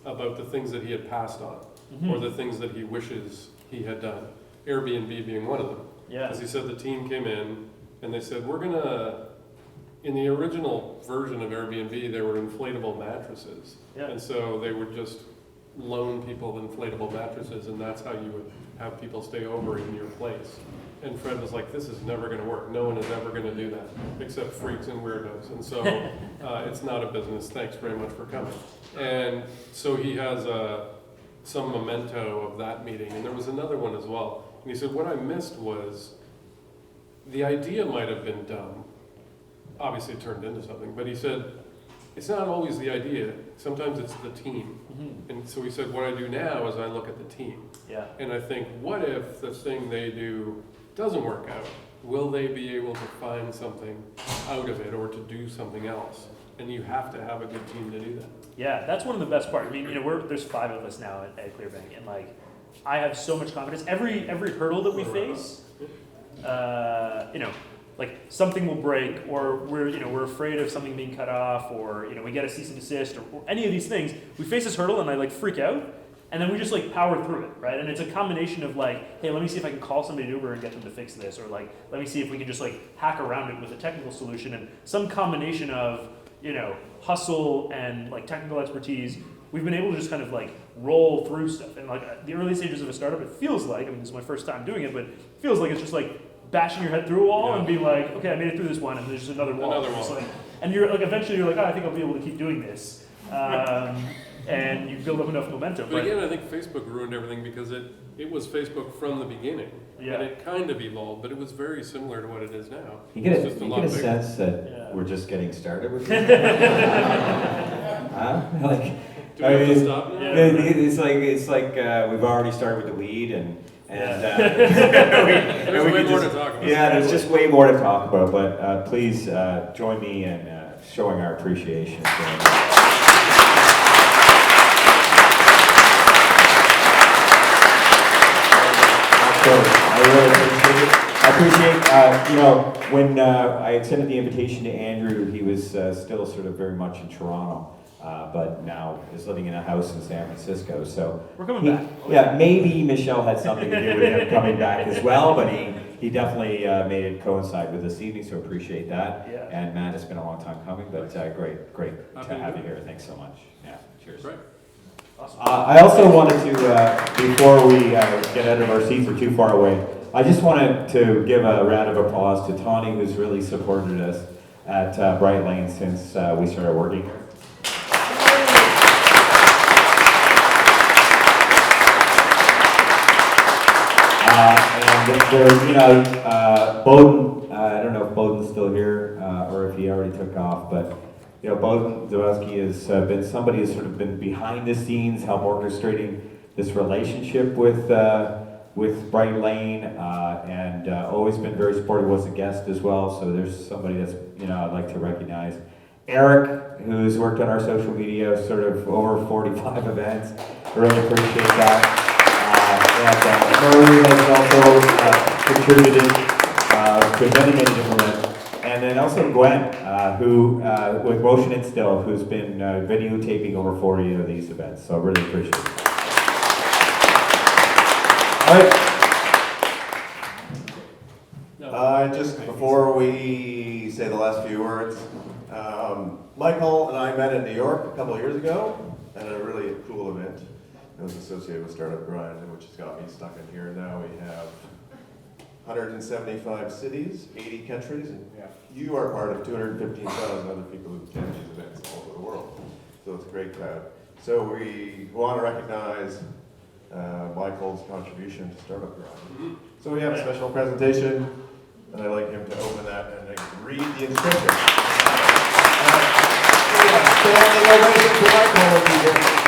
about the things that he had passed on, or the things that he wishes he had done. Airbnb being one of them. Yeah. Because he said the team came in, and they said, we're gonna, in the original version of Airbnb, there were inflatable mattresses. Yeah. And so they would just loan people inflatable mattresses, and that's how you would have people stay over in your place. And Fred was like, this is never gonna work. No one is ever gonna do that, except freaks and weirdos. And so it's not a business. Thanks very much for coming. And so he has some memento of that meeting. And there was another one as well. And he said, what I missed was the idea might have been dumb. Obviously it turned into something, but he said, it's not always the idea. Sometimes it's the team. And so he said, what I do now is I look at the team. Yeah. And I think, what if the thing they do doesn't work out? Will they be able to find something out of it or to do something else? And you have to have a good team to do that. Yeah, that's one of the best parts. I mean, there's 5 of us now at Clearbanc, and like, I have so much confidence. Every hurdle that we face, like something will break, or we're afraid of something being cut off, or we get a cease and desist, or any of these things. We face this hurdle, and I like freak out, and then we just like power through it, right? And it's a combination of like, hey, let me see if I can call somebody to Uber and get them to fix this, or like, let me see if we can just like hack around it with a technical solution, and some combination of hustle and like technical expertise. We've been able to just kind of like roll through stuff, and like the early stages of a startup, it feels like, this is my first time doing it, but it feels like it's just like bashing your head through a wall and being like, okay, I made it through this one, and there's just another wall. Another wall. Like, and you're like, eventually you're like, oh, I think I'll be able to keep doing this. And you build up enough momentum. But again, I think Facebook ruined everything because it was Facebook from the beginning. Yeah. And it kind of evolved, but it was very similar to what it is now. You get It's a, just a you lot get a bigger. sense that Yeah. we're just getting started with it. Huh? Like, Do we have to mean, stop now? Yeah. it's like we've already started with the weed and There's we way could more just- to talk about. Yeah, there's just way more to talk about, but please join me in showing our appreciation. I really appreciate it. I appreciate, when I extended the invitation to Andrew, he was still sort of very much in Toronto, but now is living in a house in San Francisco, so. We're coming back. Yeah, maybe Michelle had something to do with him coming back as well, but he definitely made it coincide with this evening, so appreciate that. Yeah. And Matt, it's been a long time coming, but great Happy to to have do you here. Thanks so much. Yeah, cheers. Right. Awesome. I also wanted to, before we get out of our seats or too far away, I just wanted to give a round of applause to Tawny, who's really supported us at Bright Lane since we started working here. And Bowden, I don't know if Bowden's still here or if he already took off, but Bowden Zawadzki has been somebody who's sort of been behind the scenes, helped orchestrating this relationship with Bright Lane, and always been very supportive, was a guest as well, so there's somebody that's, I'd like to recognize. Eric, who's worked on our social media, sort of over 45 events, really appreciate that. Murray has also contributed to many different events. And then also Gwen, who, with Motion and Still, who's been videotaping over 40 of these events, so I really appreciate it. All right. Just before we say the last few words, Michael and I met in New York a couple of years ago at a really cool event. It was associated with Startup Grind, which has got me stuck in here. Now we have 175 cities, 80 countries, and you are part of 215,000 other people who attend these events all over the world. So it's a great crowd. So we want to recognize Michael's contribution to Startup Grind. So we have a special presentation, and I'd like him to open that and read the inscription. Standing ovation for Michael, if you